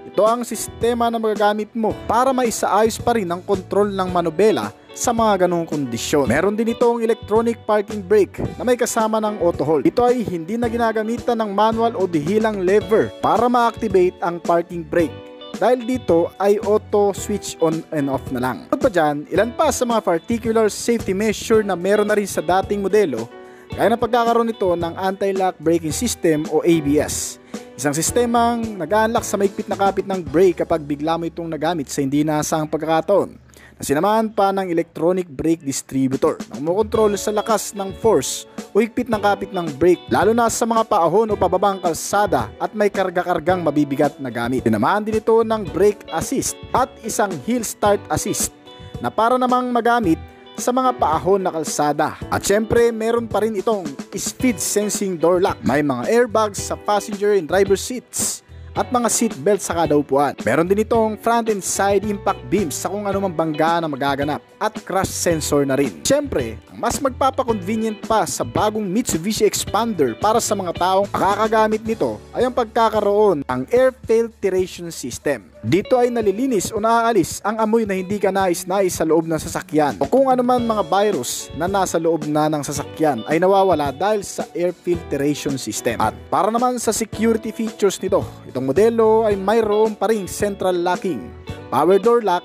Ito ang sistema na magagamit mo para maisaayos pa rin ang kontrol ng manubela sa mga ganong kondisyon. Meron din itong electronic parking brake na may kasama ng auto hold. Ito ay hindi na ginagamitan ng manual o dihilang lever para ma-activate ang parking brake, dahil dito ay auto switch on and off na lang. At pa dyan, ilan pa sa mga particular safety measure na meron na rin sa dating modelo, kaya na pagkakaroon nito ng anti-lock braking system o ABS. Isang sistemang nag-unlock sa maigpit na kapit ng brake kapag bigla mo itong nagamit sa hindi inaasahang pagkakataon. Sinamahan pa ng electronic brake distributor na kumokontrol sa lakas ng force o higpit ng kapit ng brake, lalo na sa mga paahon o pababang kalsada at may karga-kargang mabibigat na gamit. Sinamahan din ito ng brake assist at isang hill start assist na para namang magamit sa mga paahon na kalsada. At syempre, meron pa rin itong speed sensing door lock. May mga airbags sa passenger and driver seats at mga seat belt sa kada upuan. Meron din itong front and side impact beams sa kung anumang bangga na magaganap at crash sensor na rin. Siyempre, ang mas magpapakonvenient pa sa bagong Mitsubishi Expander para sa mga taong makakagamit nito ay ang pagkakaroon ng air filtration system. Dito ay nalilinis o naaalis ang amoy na hindi ka nais-nais sa loob ng sasakyan o kung anuman mga virus na nasa loob na ng sasakyan ay nawawala dahil sa air filtration system. At para naman sa security features nito, itong modelo ay mayroon pa ring central locking, power door lock,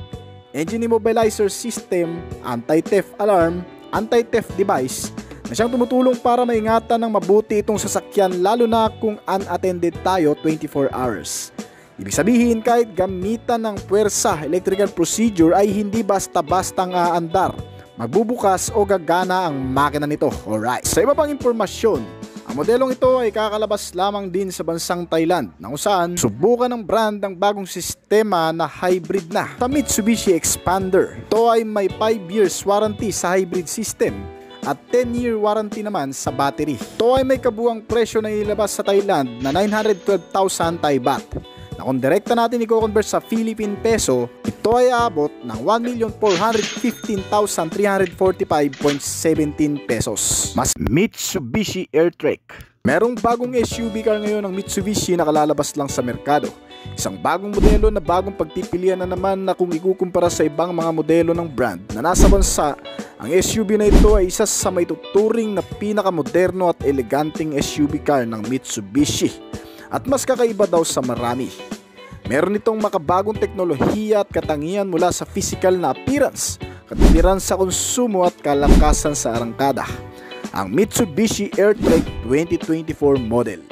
engine immobilizer system, anti-theft alarm, anti-theft device na siyang tumutulong para maingatan ng mabuti itong sasakyan lalo na kung unattended tayo 24 hours. Ibig sabihin, kahit gamitan ng puwersa electrical procedure ay hindi basta-bastang aandar, magbubukas o gagana ang makina nito. Alright. Sa iba pang impormasyon, ang modelong ito ay kakalabas lamang din sa bansang Thailand na kung saan subukan ng brand ang bagong sistema na hybrid na sa Mitsubishi Expander. Ito ay may 5 years warranty sa hybrid system at 10-year warranty naman sa battery. Ito ay may kabuang presyo na ilabas sa Thailand na 912,000 Thai baht. Na kung direkta natin i-convert sa Philippine peso, ito ay aabot ng 1,415,345.17 pesos. Mas Mitsubishi Airtrek. Merong bagong SUV car ngayon ng Mitsubishi na kalalabas lang sa merkado. Isang bagong modelo na bagong pagpipilian na naman na kung ikukumpara sa ibang mga modelo ng brand na nasa bansa, ang SUV na ito ay isa sa may tuturing na pinakamoderno at eleganteng SUV car ng Mitsubishi. At mas kakaiba daw sa marami. Meron itong makabagong teknolohiya at katangian mula sa physical na appearance, katwiran sa konsumo at kalakasan sa arangkada. Ang Mitsubishi Airtrek 2024 model.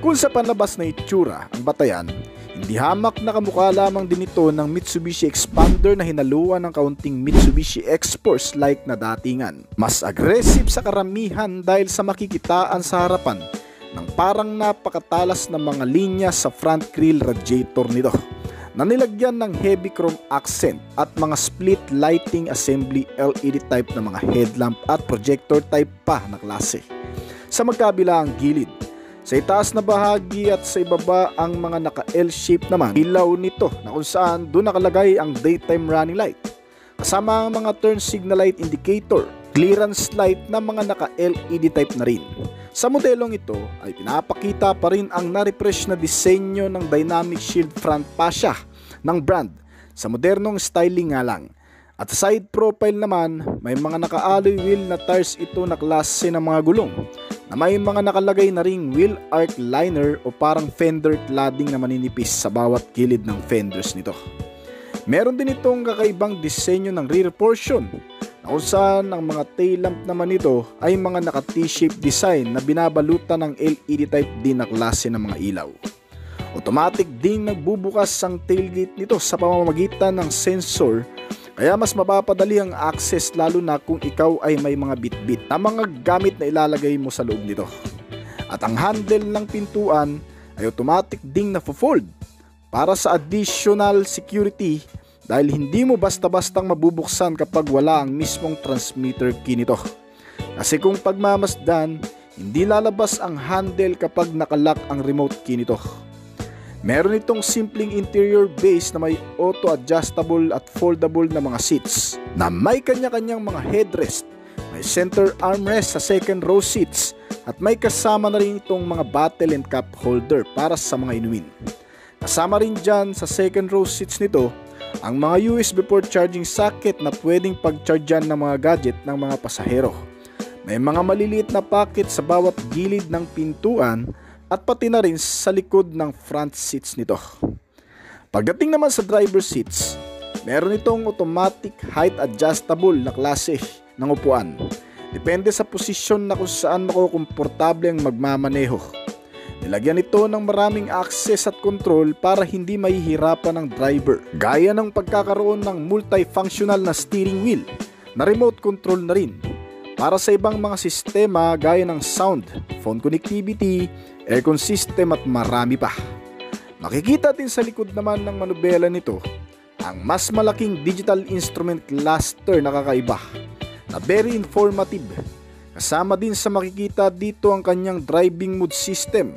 Kung sa panlabas na itsura ang batayan, hindi hamak na kamukha lamang din ito ng Mitsubishi Expander na hinaluan ng kaunting Mitsubishi X-Force like na datingan. Mas aggressive sa karamihan dahil sa makikitaan sa harapan ng parang napakatalas na mga linya sa front grille radiator nito na nilagyan ng heavy chrome accent at mga split lighting assembly LED type na mga headlamp at projector type pa na klase. Sa magkabilang gilid, sa itaas na bahagi at sa ibaba ang mga naka-L shape naman ilaw nito na kung saan doon nakalagay ang daytime running light kasama ang mga turn signal light indicator, clearance light na mga naka-LED type na rin. Sa modelong ito ay pinapakita pa rin ang na-refresh na disenyo ng dynamic shield front fascia ng brand sa modernong styling nga lang. At sa side profile naman, may mga naka-alloy wheel na tires ito na klase ng mga gulong na may mga nakalagay na ring wheel arch liner o parang fender cladding na maninipis sa bawat gilid ng fenders nito. Meron din itong kakaibang disenyo ng rear portion na kung saan ang mga tail lamp naman nito ay mga naka T-shape design na binabalutan ng LED type din na klase ng mga ilaw. Automatic din nagbubukas ang tailgate nito sa pamamagitan ng sensor kaya mas mapapadali ang access lalo na kung ikaw ay may mga bitbit na mga gamit na ilalagay mo sa loob nito. At ang handle ng pintuan ay automatic ding na-fold para sa additional security dahil hindi mo basta-bastang mabubuksan kapag wala ang mismong transmitter key nito. Kasi kung pagmamasdan, hindi lalabas ang handle kapag nakalock ang remote key nito. Meron itong simpleng interior base na may auto-adjustable at foldable na mga seats na may kanya-kanyang mga headrest, may center armrest sa second row seats at may kasama na rin itong mga bottle and cup holder para sa mga inumin. Kasama rin dyan sa second row seats nito ang mga USB port charging socket na pwedeng pag-chargean ng mga gadget ng mga pasahero. May mga maliliit na pocket sa bawat gilid ng pintuan at pati na rin sa likod ng front seats nito. Pagdating naman sa driver seats, meron itong automatic height adjustable na klase ng upuan. Depende sa posisyon na kung saan makukomportable ang magmamaneho. Nilagyan ito ng maraming access at control para hindi mahihirapan ng driver. Gaya ng pagkakaroon ng multifunctional na steering wheel na remote control na rin para sa ibang mga sistema gaya ng sound, phone connectivity, aircon system at marami pa. Makikita din sa likod naman ng manubela nito ang mas malaking digital instrument cluster na kakaiba na very informative. Kasama din sa makikita dito ang kanyang driving mode system,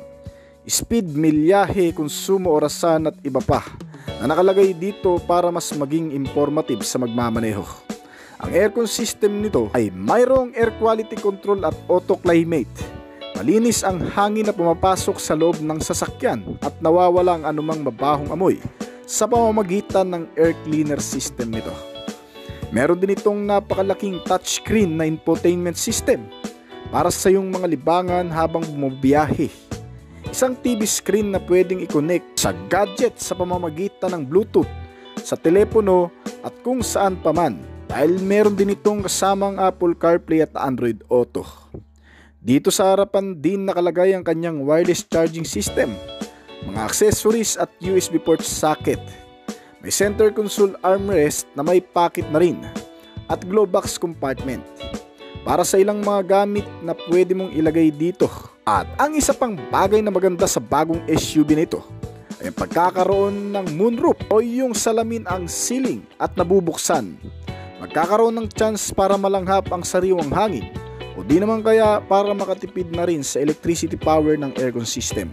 speed, milyahe, konsumo, orasan at iba pa na nakalagay dito para mas maging informative sa magmamaneho. Ang aircon system nito ay mayroong air quality control at auto climate. Malinis ang hangin na pumapasok sa loob ng sasakyan at nawawala ang anumang mabahong amoy sa pamamagitan ng air cleaner system nito. Meron din itong napakalaking touchscreen na infotainment system para sa iyong mga libangan habang bumabiyahe. Isang TV screen na pwedeng i-connect sa gadget sa pamamagitan ng Bluetooth, sa telepono at kung saan paman, dahil meron din itong kasamang Apple CarPlay at Android Auto. Dito sa harapan din nakalagay ang kanyang wireless charging system, mga accessories at USB port socket. May center console armrest na may pocket na rin at glove box compartment para sa ilang mga gamit na pwede mong ilagay dito. At ang isa pang bagay na maganda sa bagong SUV nito ay ang pagkakaroon ng moonroof o yung salamin ang ceiling at nabubuksan. Magkakaroon ng chance para malanghap ang sariwang hangin o di naman kaya para makatipid na rin sa electricity power ng aircon system.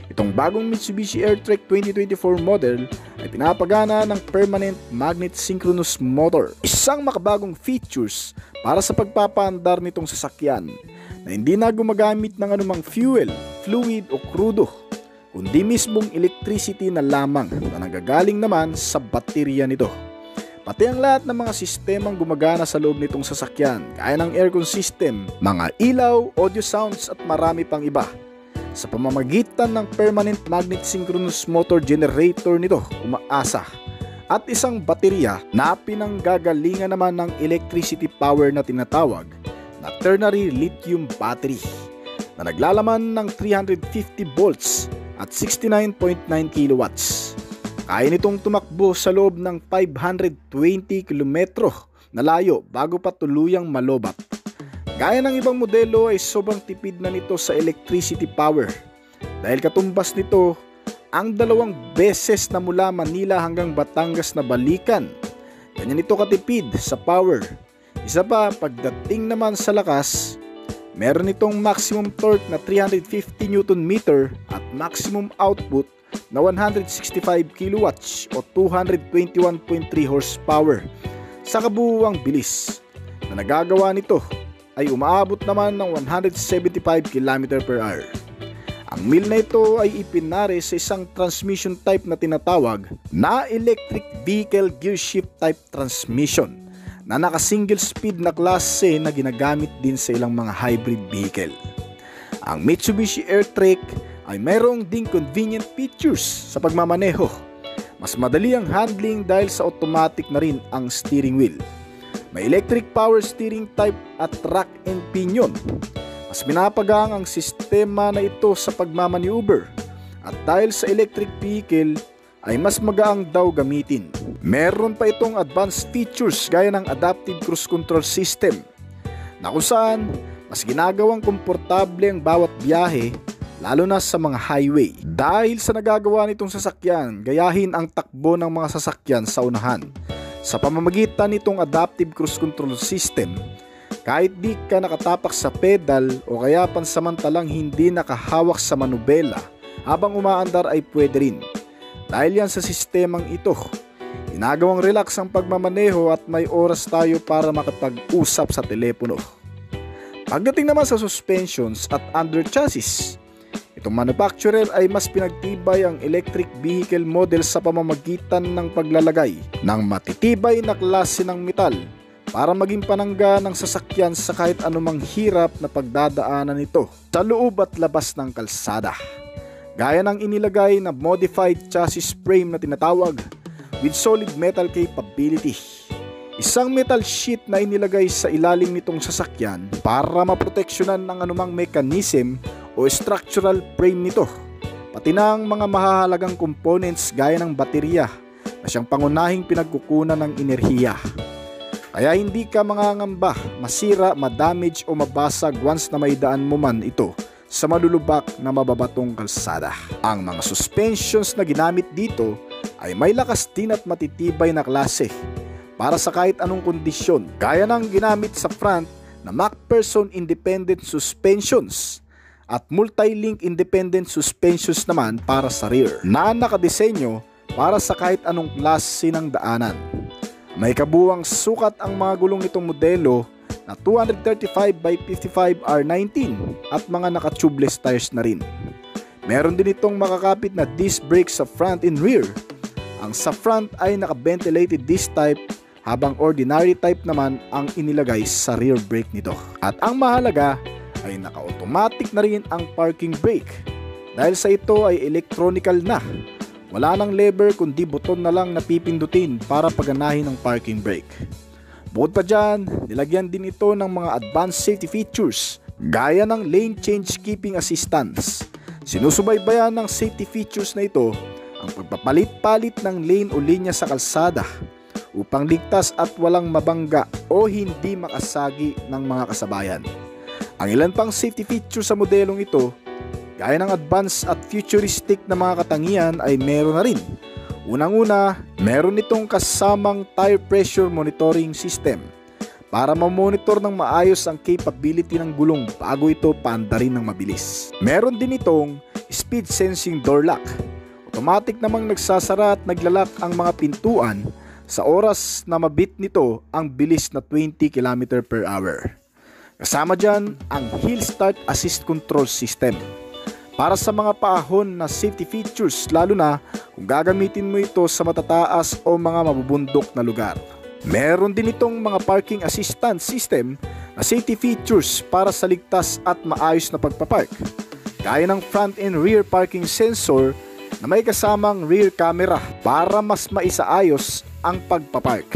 Itong bagong Mitsubishi Airtrek 2024 model ay pinapagana ng permanent magnet synchronous motor. Isang makabagong features para sa pagpapaandar nitong sasakyan na hindi na gumagamit ng anumang fuel, fluid o krudo, kundi mismong electricity na lamang na nagagaling naman sa baterya nito. Pati ang lahat ng mga sistemang gumagana sa loob nitong sasakyan, gaya ng aircon system, mga ilaw, audio sounds at marami pang iba, sa pamamagitan ng permanent magnet synchronous motor generator nito umaasa at isang baterya na pinanggagalingan naman ng electricity power na tinatawag na ternary lithium battery na naglalaman ng 350 volts at 69.9 kilowatts. Kaya nitong tumakbo sa loob ng 520 kilometro na layo bago pa tuluyang malobat. Gaya ng ibang modelo ay sobrang tipid na nito sa electricity power dahil katumbas nito ang 2 beses na mula Manila hanggang Batangas na balikan. Ganyan ito katipid sa power. Isa pa, pagdating naman sa lakas, meron itong maximum torque na 350 Nm at maximum output na 165 kilowatts o 221.3 horsepower sa kabuuang bilis na nagagawa nito ay umaabot naman ng 175 km/h. Ang mill na ito ay ipinare sa isang transmission type na tinatawag na electric vehicle gearshift type transmission na naka-single speed na klase na ginagamit din sa ilang mga hybrid vehicle. Ang Mitsubishi Airtrek ay mayroong ding convenient features sa pagmamaneho. Mas madali ang handling dahil sa automatic na rin ang steering wheel. May electric power steering type at rack and pinion. Mas pinapagang ang sistema na ito sa pagmamaneuver at dahil sa electric vehicle ay mas magaang daw gamitin. Meron pa itong advanced features gaya ng adaptive cruise control system na kung saan mas ginagawang komportable ang bawat biyahe lalo na sa mga highway. Dahil sa nagagawa nitong sasakyan, gayahin ang takbo ng mga sasakyan sa unahan. Sa pamamagitan nitong adaptive cruise control system, kahit di ka nakatapak sa pedal o kaya pansamantalang hindi nakahawak sa manubela habang umaandar ay pwede rin. Dahil yan sa sistemang ito, ginagawang relax ang pagmamaneho at may oras tayo para makapag-usap sa telepono. Pagdating naman sa suspensions at under chassis, itong manufacturer ay mas pinagtibay ang electric vehicle model sa pamamagitan ng paglalagay ng matitibay na klase ng metal para maging panangga ng sasakyan sa kahit anumang hirap na pagdadaanan nito sa loob at labas ng kalsada. Gaya ng inilagay na modified chassis frame na tinatawag with solid metal capability. Isang metal sheet na inilagay sa ilalim nitong sasakyan para maproteksyonan ng anumang mechanism o structural frame nito, pati na ang mga mahahalagang components gaya ng baterya na siyang pangunahing pinagkukunan ng enerhiya. Kaya hindi ka mangangamba, masira, madamage o mabasag once na maidaan mo man ito sa malulubak na mababatong kalsada. Ang mga suspensions na ginamit dito ay may lakas din at matitibay na klase para sa kahit anong kondisyon, gaya ng ginamit sa front na MacPherson Independent Suspensions at Multi-Link Independent Suspensions naman para sa rear na nakadesenyo para sa kahit anong klase ng daanan. May kabuwang sukat ang mga gulong nitong modelo na 235 by 55 R19 at mga naka-tubeless tires na rin. Meron din itong makakapit na disc brakes sa front and rear. Ang sa front ay naka-ventilated disc type habang ordinary type naman ang inilagay sa rear brake nito. At ang mahalaga ay naka-automatic na rin ang parking brake. Dahil sa ito ay electronical na. Wala nang lever kundi buton na lang na pipindutin para paganahin ang parking brake. Bukod pa dyan, nilagyan din ito ng mga advanced safety features gaya ng lane change keeping assistance. Sinusubaybayan ng safety features na ito ang pagpapalit-palit ng lane o linya sa kalsada upang ligtas at walang mabangga o hindi makasagi ng mga kasabayan. Ang ilan pang safety features sa modelong ito, gaya ng advanced at futuristic na mga katangian ay meron na rin. Unang-una, meron itong kasamang tire pressure monitoring system para mamonitor ng maayos ang capability ng gulong bago ito paandarin ng mabilis. Meron din itong speed sensing door lock. Automatic namang nagsasara at naglalak ang mga pintuan sa oras na mabit nito ang bilis na 20 km per hour. Kasama dyan ang hill start assist control system para sa mga paahon na safety features, lalo na kung gagamitin mo ito sa matataas o mga mabubundok na lugar. Meron din itong mga parking assistance system na safety features para sa ligtas at maayos na pagpapark, gaya ng front and rear parking sensor na may kasamang rear camera para mas maisaayos ang pagpapark.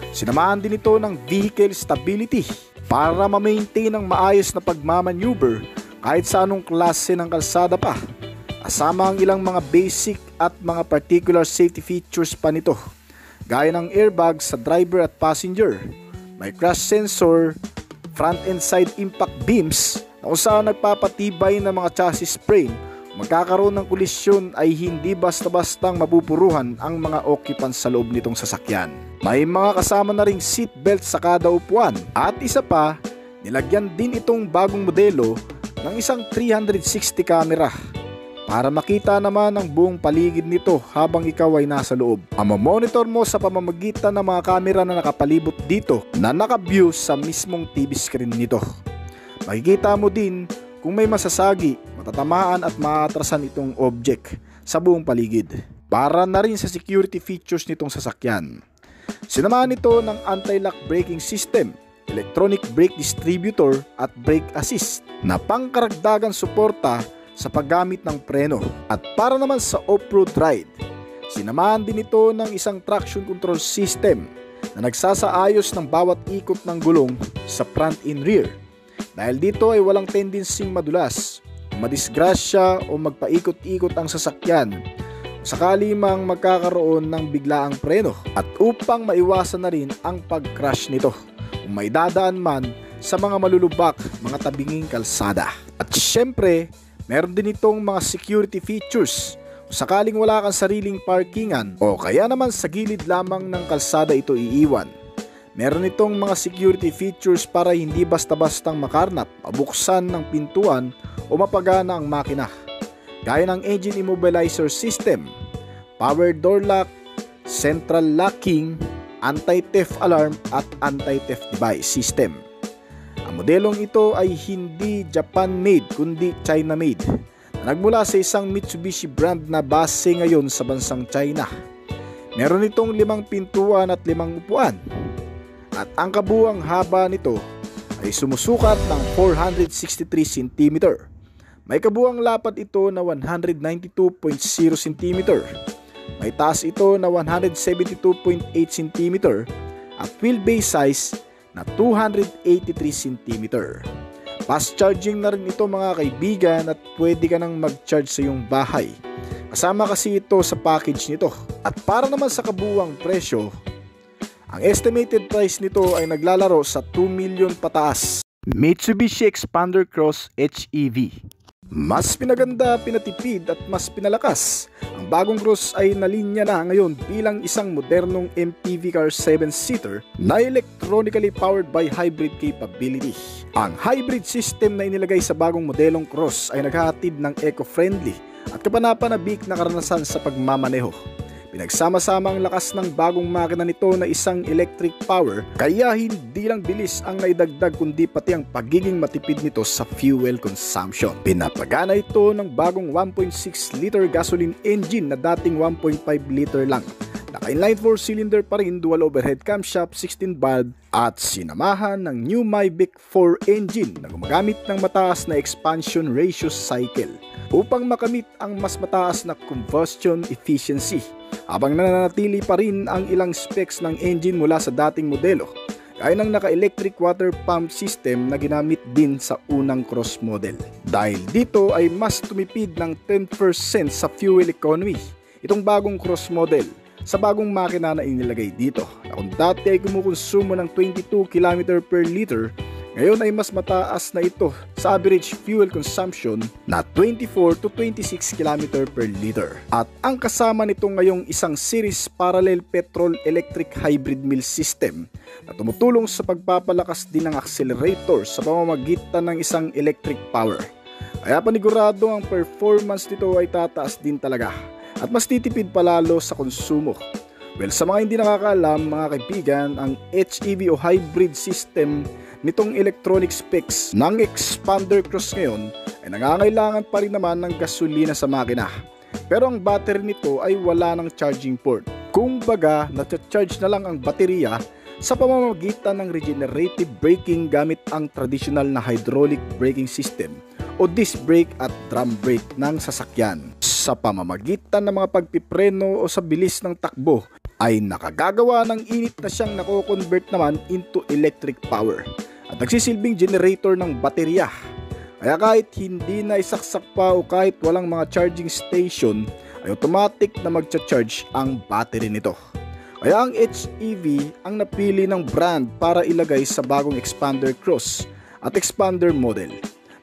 Sinamahan din ito ng vehicle stability para ma-maintain ang maayos na pagmamaneuver kahit sa anong klase ng kalsada pa. Kasama ang ilang mga basic at mga particular safety features pa nito, gaya ng airbag sa driver at passenger, may crash sensor, front and side impact beams na kung saan nagpapatibay ng mga chassis frame. Magkakaroon ng kolisyon ay hindi basta-bastang mapupuruhan ang mga occupants sa loob nitong sasakyan. May mga kasama na ring seatbelt sa kada upuan. At isa pa, nilagyan din itong bagong modelo ng isang 360 camera para makita naman ang buong paligid nito habang ikaw ay nasa loob. Monitor mo sa pamamagitan ng mga camera na nakapalibot dito na naka-view sa mismong TV screen nito. Makikita mo din kung may masasagi, matatamaan at maatrasan itong object sa buong paligid. Para na rin sa security features nitong sasakyan. Sinamahan ito ng anti-lock braking system, electronic brake distributor at brake assist na pangkaragdagang suporta sa paggamit ng preno. At para naman sa off-road ride, sinamahan din ito ng isang traction control system na nagsasaayos ng bawat ikot ng gulong sa front and rear. Dahil dito ay walang tendencyng madulas, madisgrasya o magpaikot-ikot ang sasakyan sakali mang magkakaroon ng biglaang preno, at upang maiwasan na rin ang pag-crash nito kung may dadaan man sa mga malulubak, mga tabinging kalsada. At syempre, meron din itong mga security features kung sakaling wala kang sariling parkingan o kaya naman sa gilid lamang ng kalsada ito iiwan. Meron itong mga security features para hindi basta-bastang makarnap, mabuksan ng pintuan o mapagana ang makina, gaya ng engine immobilizer system, power door lock, central locking, anti-theft alarm at anti-theft device system. Ang modelong ito ay hindi Japan-made kundi China-made na nagmula sa isang Mitsubishi brand na base ngayon sa bansang China. Meron itong 5 pintuan at 5 upuan. At ang kabuuang haba nito ay sumusukat ng 463 cm. May kabuuang lapad ito na 192.0 cm. May taas ito na 172.8 cm at wheelbase size na 283 cm. Fast charging na rin ito mga kaibigan at pwede ka nang mag-charge sa iyong bahay. Kasama kasi ito sa package nito. At para naman sa kabuuang presyo, ang estimated price nito ay naglalaro sa 2 million pataas. Mitsubishi Xpander Cross HEV. Mas pinaganda, pinatipid at mas pinalakas. Ang bagong Cross ay nalinya na ngayon bilang isang modernong MPV car 7-seater na electronically powered by hybrid capability. Ang hybrid system na inilagay sa bagong modelong Cross ay naghahatid ng eco-friendly at kapanapanabik na karanasan sa pagmamaneho. Pinagsama-sama ang lakas ng bagong makina nito na isang electric power, kaya hindi lang bilis ang naidagdag kundi pati ang pagiging matipid nito sa fuel consumption. Pinapagana ito ng bagong 1.6 liter gasoline engine na dating 1.5 liter lang. Naka-inline 4-cylinder pa rin, dual overhead camshaft, 16 valve at sinamahan ng new Mavic 4 engine na gumagamit ng mataas na expansion ratio cycle upang makamit ang mas mataas na combustion efficiency, habang nananatili pa rin ang ilang specs ng engine mula sa dating modelo, gaya ng naka-electric water pump system na ginamit din sa unang Cross model. Dahil dito ay mas tumipid ng 10% sa fuel economy itong bagong Cross model sa bagong makina na inilagay dito, na kung dati ay kumukonsumo ng 22 km per liter, ngayon ay mas mataas na ito sa average fuel consumption na 24 to 26 km per liter. At ang kasama nito ngayong isang series parallel petrol electric hybrid mill system na tumutulong sa pagpapalakas din ng accelerator sa pamamagitan ng isang electric power. Kaya panigurado ang performance nito ay tataas din talaga at mas titipid palalo sa konsumo. Well, sa mga hindi nakakaalam mga kaibigan, ang HEV o hybrid system nitong electronic specs ng Xpander Cross ngayon ay nangangailangan pa rin naman ng gasolina sa makina. Pero ang battery nito ay wala ng charging port. Kumbaga, na-charge na lang ang baterya sa pamamagitan ng regenerative braking gamit ang traditional na hydraulic braking system o disc brake at drum brake ng sasakyan. Sa pamamagitan ng mga pagpipreno o sa bilis ng takbo ay nakagagawa ng init na siyang nako-convert naman into electric power at nagsisilbing generator ng baterya. Kaya kahit hindi na isaksak pa o kahit walang mga charging station ay automatic na magcha-charge ang battery nito. Kaya ang HEV ang napili ng brand para ilagay sa bagong Xpander Cross at Xpander model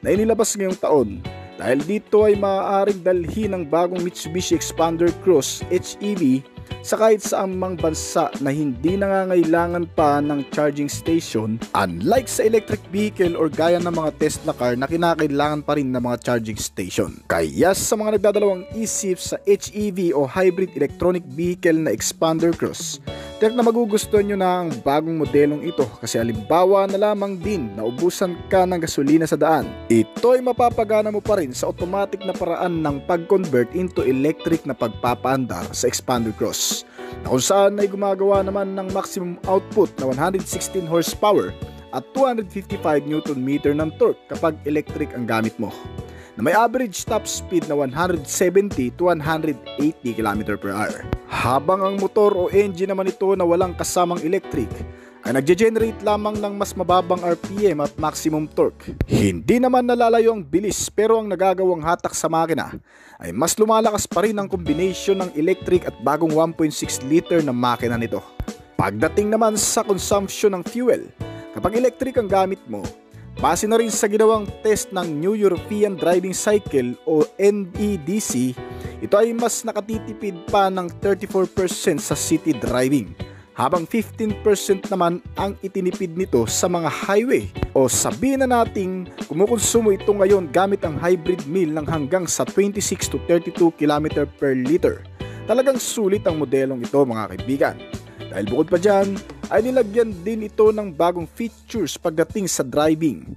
na inilabas ngayong taon. Dahil dito ay maaaring dalhin ng bagong Mitsubishi Xpander Cross HEV sa kahit saang mang bansa na hindi nangangailangan pa ng charging station, unlike sa electric vehicle or gaya ng mga Tesla car na kinakailangan pa rin ng mga charging station. Kaya sa mga nagdadalawang isip sa HEV o hybrid electronic vehicle na Xpander Cross, tiyak na magugustuhan nyo na ang bagong modelong ito kasi halimbawa na lamang din na ubusan ka ng gasolina sa daan. Ito ay mapapagana mo pa rin sa automatic na paraan ng pag-convert into electric na pagpapaandar sa Xpander Cross, na kung saan ay gumagawa naman ng maximum output na 116 horsepower at 255 Nm ng torque kapag electric ang gamit mo, na may average top speed na 170 to 180 km/h. Habang ang motor o engine naman ito na walang kasamang electric ay nagge-generate lamang ng mas mababang RPM at maximum torque. Hindi naman nalalayo ang bilis, pero ang nagagawang hatak sa makina ay mas lumalakas pa rin ang combination ng electric at bagong 1.6 liter na makina nito. Pagdating naman sa consumption ng fuel, kapag electric ang gamit mo, base na rin sa ginawang test ng New European Driving Cycle o NEDC, ito ay mas nakatitipid pa ng 34% sa city driving, habang 15% naman ang itinipid nito sa mga highway. O sabihin na nating kumukonsumo ito ngayon gamit ang hybrid mill ng hanggang sa 26 to 32 km per liter. Talagang sulit ang modelong ito mga kaibigan. Dahil bukod pa dyan, ay nilagyan din ito ng bagong features pagdating sa driving.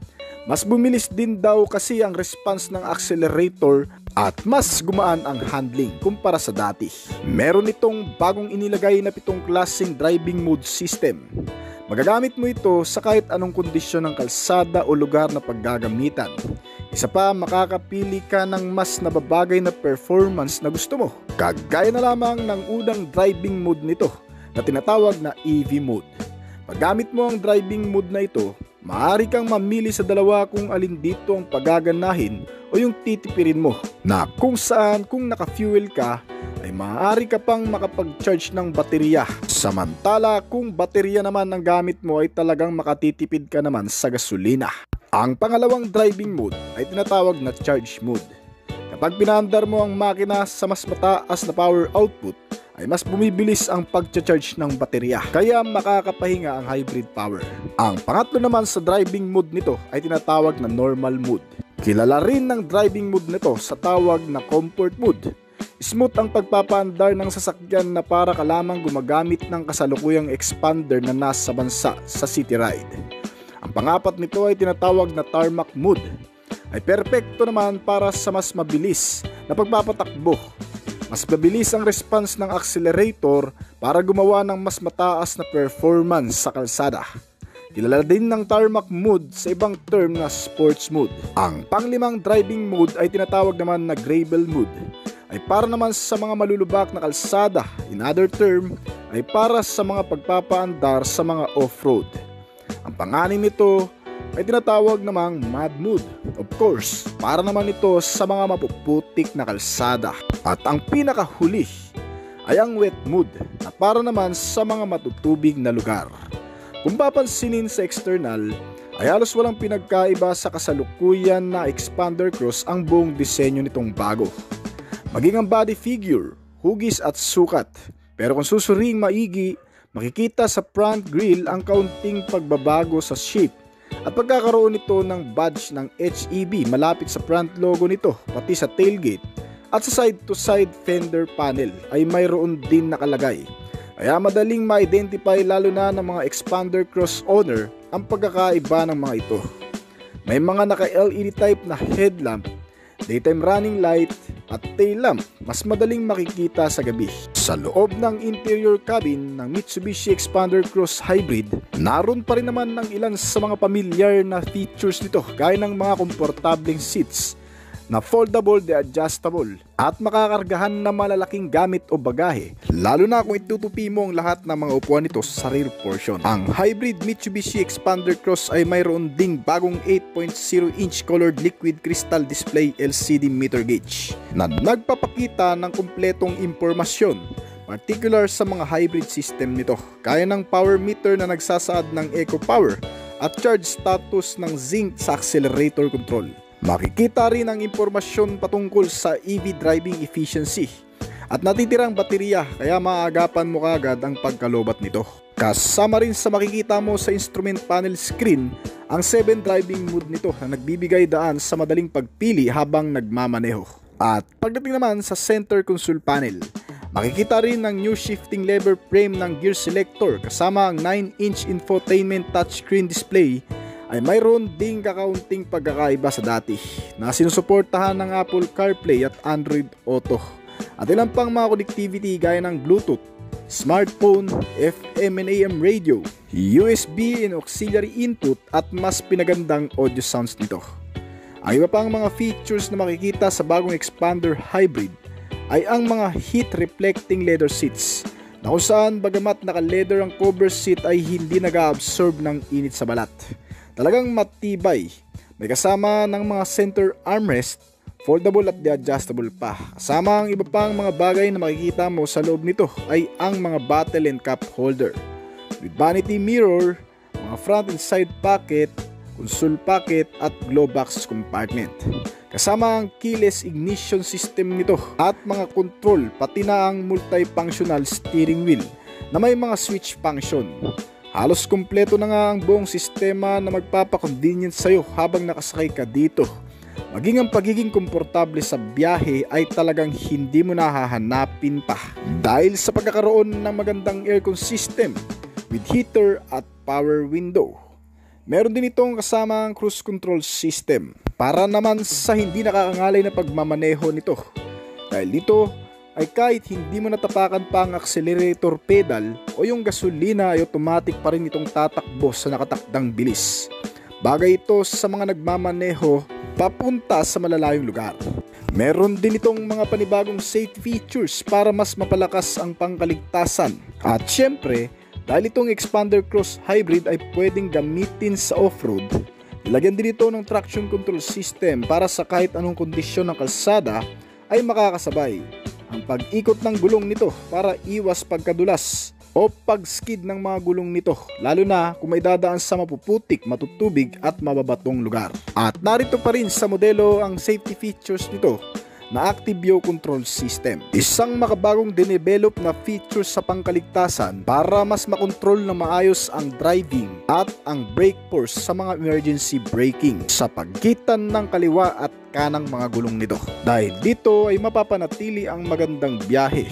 Mas bumilis din daw kasi ang response ng accelerator at mas gumaan ang handling kumpara sa dati. Meron itong bagong inilagay na 7 klaseng driving mode system. Magagamit mo ito sa kahit anong kondisyon ng kalsada o lugar na paggagamitan. Isa pa, makakapili ka ng mas nababagay na performance na gusto mo. Kagaya na lamang ng unang driving mode nito na tinatawag na EV mode. Pag gamit mo ang driving mode na ito, Maaari kang mamili sa dalawa kung alin dito ang pagaganahin o yung titipirin mo, na kung saan kung naka-fuel ka ay maaari ka pang makapag-charge ng baterya. Samantala kung baterya naman ang gamit mo ay talagang makatitipid ka naman sa gasolina. Ang pangalawang driving mode ay tinatawag na charge mode. Kapag pinaandar mo ang makina sa mas mataas na power output, ay mas bumibilis ang pag-charge ng baterya, kaya makakapahinga ang hybrid power. Ang pangatlo naman sa driving mode nito ay tinatawag na normal mode. Kilala rin ng driving mode nito sa tawag na comfort mode. Smooth ang pagpapaandar ng sasakyan na para ka lamang gumagamit ng kasalukuyang expander na nasa bansa sa city ride. Ang pangapat nito ay tinatawag na tarmac mode. Ay perpekto naman para sa mas mabilis na pagpapatakbo. Mas mabilis ang response ng accelerator para gumawa ng mas mataas na performance sa kalsada. Kilala din ng tarmac mode sa ibang term na sports mode. Ang panglimang driving mode ay tinatawag naman na gravel mode. Ay para naman sa mga malulubak na kalsada. In other term, ay para sa mga pagpapaandar sa mga off-road. Ang panganim nito ay tinatawag namang mud mode. Of course, para naman ito sa mga mapuputik na kalsada. At ang pinakahuli ay ang wet mode na para naman sa mga matutubig na lugar. Kung papansinin sa external, ay halos walang pinagkaiba sa kasalukuyan na expander cross ang buong disenyo nitong bago. Maging ang body figure, hugis at sukat. Pero kung susuring maigi, makikita sa front grille ang kaunting pagbabago sa shape at pagkakaroon nito ng badge ng HEB malapit sa front logo nito, pati sa tailgate at sa side-to-side fender panel ay mayroon din nakalagay. Kaya madaling ma-identify lalo na ng mga expander cross owner ang pagkakaiba ng mga ito. May mga naka-LED type na headlamp, daytime running light at tail lamp, mas madaling makikita sa gabi. Sa loob ng interior cabin ng Mitsubishi Expander Cross Hybrid, naroon pa rin naman ng ilan sa mga pamilyar na features nito gaya ng mga komportableng seats na foldable de adjustable at makakargahan na malalaking gamit o bagahe, lalo na kung itutupi mo ang lahat ng mga upuan nito sa rear portion. Ang hybrid Mitsubishi Expander Cross ay mayroon ding bagong 8.0-inch colored liquid crystal display LCD meter gauge na nagpapakita ng kumpletong impormasyon, particular sa mga hybrid system nito, kaya ng power meter na nagsasaad ng eco power at charge status ng zinc sa accelerator control. Makikita rin ang impormasyon patungkol sa EV driving efficiency at natitirang baterya, kaya maagapan mo kagad ang pagkalobat nito. Kasama rin sa makikita mo sa instrument panel screen ang 7 driving mode nito na nagbibigay daan sa madaling pagpili habang nagmamaneho. At pagdating naman sa center console panel, makikita rin ang new shifting lever frame ng gear selector kasama ang 9-inch infotainment touchscreen display ay mayroon ding kakaunting pagkakaiba sa dati na sinusuportahan ng Apple CarPlay at Android Auto at ilang pang mga connectivity gaya ng Bluetooth, smartphone, FM and AM radio, USB and auxiliary input at mas pinagandang audio sounds nito. Ang iba pang mga features na makikita sa bagong Expander Hybrid ay ang mga heat reflecting leather seats na kung saan bagamat naka-leather ang cover seat ay hindi nag-absorb ng init sa balat. Talagang matibay. May kasama ng mga center armrest, foldable at adjustable pa. Kasama ang iba pang mga bagay na makikita mo sa loob nito ay ang mga bottle and cup holder with vanity mirror, mga front and side pocket, console pocket at glove box compartment. Kasama ang keyless ignition system nito at mga control, pati na ang multifunctional steering wheel na may mga switch function. Halos kumpleto na nga ang buong sistema na magpapakonvenience sa'yo habang nakasakay ka dito. Maging ang pagiging komportable sa biyahe ay talagang hindi mo nahahanapin pa dahil sa pagkakaroon ng magandang aircon system with heater at power window. Meron din itong kasamang cruise control system para naman sa hindi nakakangalay na pagmamaneho nito. Dahil dito ay kahit hindi mo natapakan pa ang accelerator pedal o yung gasolina ay automatic pa rin itong tatakbo sa nakatakdang bilis. Bagay ito sa mga nagmamaneho papunta sa malalayong lugar. Meron din itong mga panibagong safety features para mas mapalakas ang pangkaligtasan. At syempre, Dahil itong Expander Cross Hybrid ay pwedeng gamitin sa off-road, nilagyan din ito ng traction control system para sa kahit anong kondisyon ng kalsada ay makakasabay ang pag-ikot ng gulong nito para iwas pagkadulas o pag-skid ng mga gulong nito, lalo na kung may dadaan sa mapuputik, matutubig at mababatong lugar. At narito pa rin sa modelo ang safety features nito na Active Yaw Control System. Isang makabagong dinevelop na feature sa pangkaligtasan para mas makontrol na maayos ang driving at ang brake force sa mga emergency braking sa pagitan ng kaliwa at kanang mga gulong nito. Dahil dito ay mapapanatili ang magandang biyahe.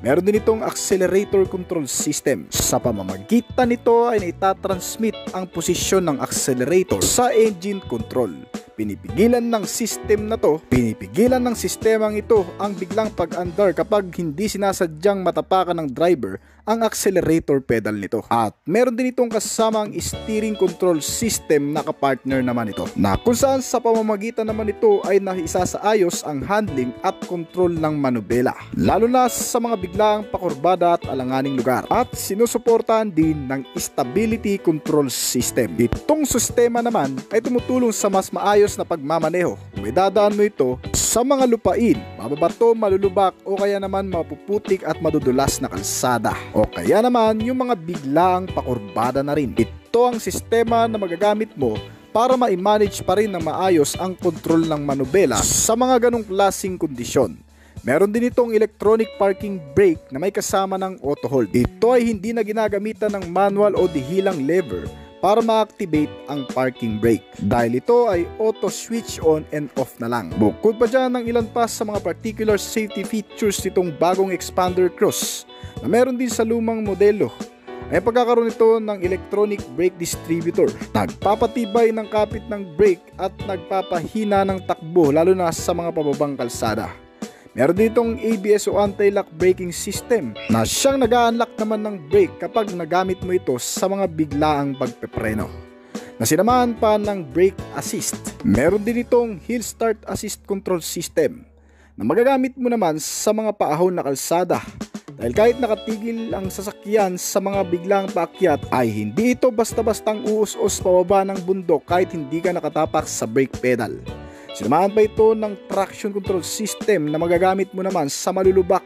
Meron din itong accelerator control system. Sa pamamagitan nito ay naitatransmit ang posisyon ng accelerator sa engine control. Pinipigilan ng sistemang ito ang biglang pag-andar kapag hindi sinasadyang matapakan ng driver ang accelerator pedal nito. At meron din itong kasamang steering control system na kapartner naman ito, na kung saan sa pamamagitan naman ito ay naisasaayos ang handling at control ng manubela, lalo na sa mga biglaang pakurbada at alanganing lugar. At sinusuportahan din ng stability control system. Itong sistema naman ay tumutulong sa mas maayos na pagmamaneho kung idadaan mo ito sa mga lupain, mababato, malulubak o kaya naman mapuputik at madudulas na kalsada, o kaya naman yung mga biglaang pakurbada na rin. Ito ang sistema na magagamit mo para ma-manage pa rin ng maayos ang kontrol ng manubela sa mga ganong klaseng kondisyon. Meron din itong electronic parking brake na may kasama ng auto hold. Ito ay hindi na ginagamitan ng manual o dihilang lever para ma-activate ang parking brake, dahil ito ay auto switch on and off na lang. Bukod pa dyan ng ilan pa sa mga particular safety features nitong bagong Expander Cross na meron din sa lumang modelo ay pagkakaroon nito ng electronic brake distributor, nagpapatibay ng kapit ng brake at nagpapahina ng takbo lalo na sa mga pababang kalsada. Meron ditong ABS o anti-lock braking system na siyang nag-a-unlock naman ng brake kapag nagamit mo ito sa mga biglaang pagpepreno, na sinamahan pa ng brake assist. Meron din itong hill start assist control system na magagamit mo naman sa mga paahon na kalsada, dahil kahit nakatigil ang sasakyan sa mga biglang paakyat ay hindi ito basta-bastang uus-us pababa ng bundok kahit hindi ka nakatapak sa brake pedal. Sinamahan pa ito ng traction control system na magagamit mo naman sa malulubak,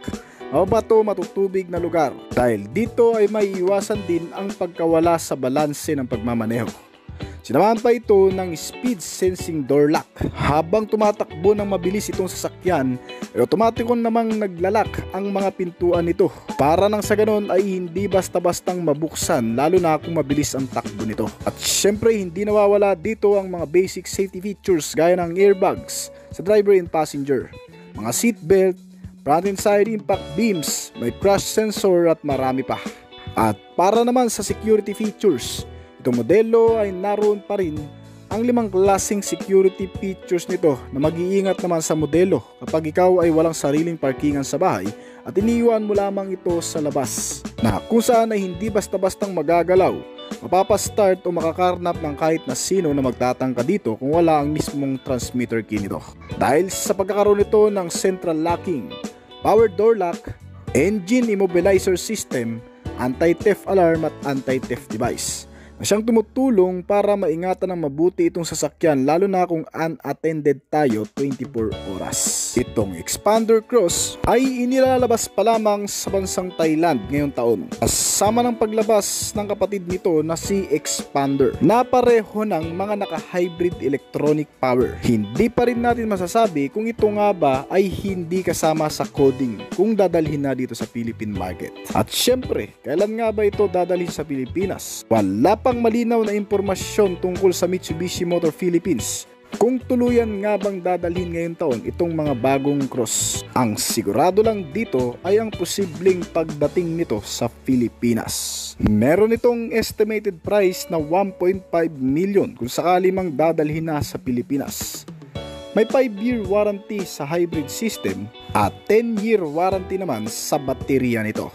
mababato, matutubig na lugar, dahil dito ay may iwasan din ang pagkawala sa balanse ng pagmamaneho. Sinamahan pa ito ng speed sensing door lock. Habang tumatakbo ng mabilis itong sasakyan, ay otomatikon namang naglalak ang mga pintuan nito para nang sa ganon ay hindi basta-bastang mabuksan, lalo na kung mabilis ang takbo nito. At syempre hindi nawawala dito ang mga basic safety features gaya ng airbags sa driver and passenger, mga seat belt, front and side impact beams, may crash sensor at marami pa. At para naman sa security features, itong modelo ay naroon pa rin ang 5 klaseng security features nito na mag-iingat naman sa modelo kapag ikaw ay walang sariling parkingan sa bahay at iniiwan mo lamang ito sa labas, na kung saan ay hindi basta-bastang magagalaw, mapapastart o makakarnap ng kahit na sino na magtatangka dito kung wala ang mismong transmitter key nito. Dahil sa pagkakaroon nito ng central locking, power door lock, engine immobilizer system, anti-theft alarm at anti-theft device, na siyang tumutulong para maingatan ng mabuti itong sasakyan lalo na kung unattended tayo 24 oras. Itong Expander Cross ay inilalabas pa lamang sa bansang Thailand ngayong taon, kasama ng paglabas ng kapatid nito na si Expander na pareho ng mga naka-hybrid electronic power. Hindi pa rin natin masasabi kung ito nga ba ay hindi kasama sa coding kung dadalhin na dito sa Philippine market. At syempre, kailan nga ba ito dadalhin sa Pilipinas? Wala pang malinaw na impormasyon tungkol sa Mitsubishi Motor Philippines kung tuluyan nga bang dadalhin ngayong taon itong mga bagong cross. Ang sigurado lang dito ay ang posibleng pagdating nito sa Pilipinas. Meron itong estimated price na 1.5 million kung sakali mang dadalhin na sa Pilipinas. May 5-year warranty sa hybrid system at 10-year warranty naman sa baterya nito.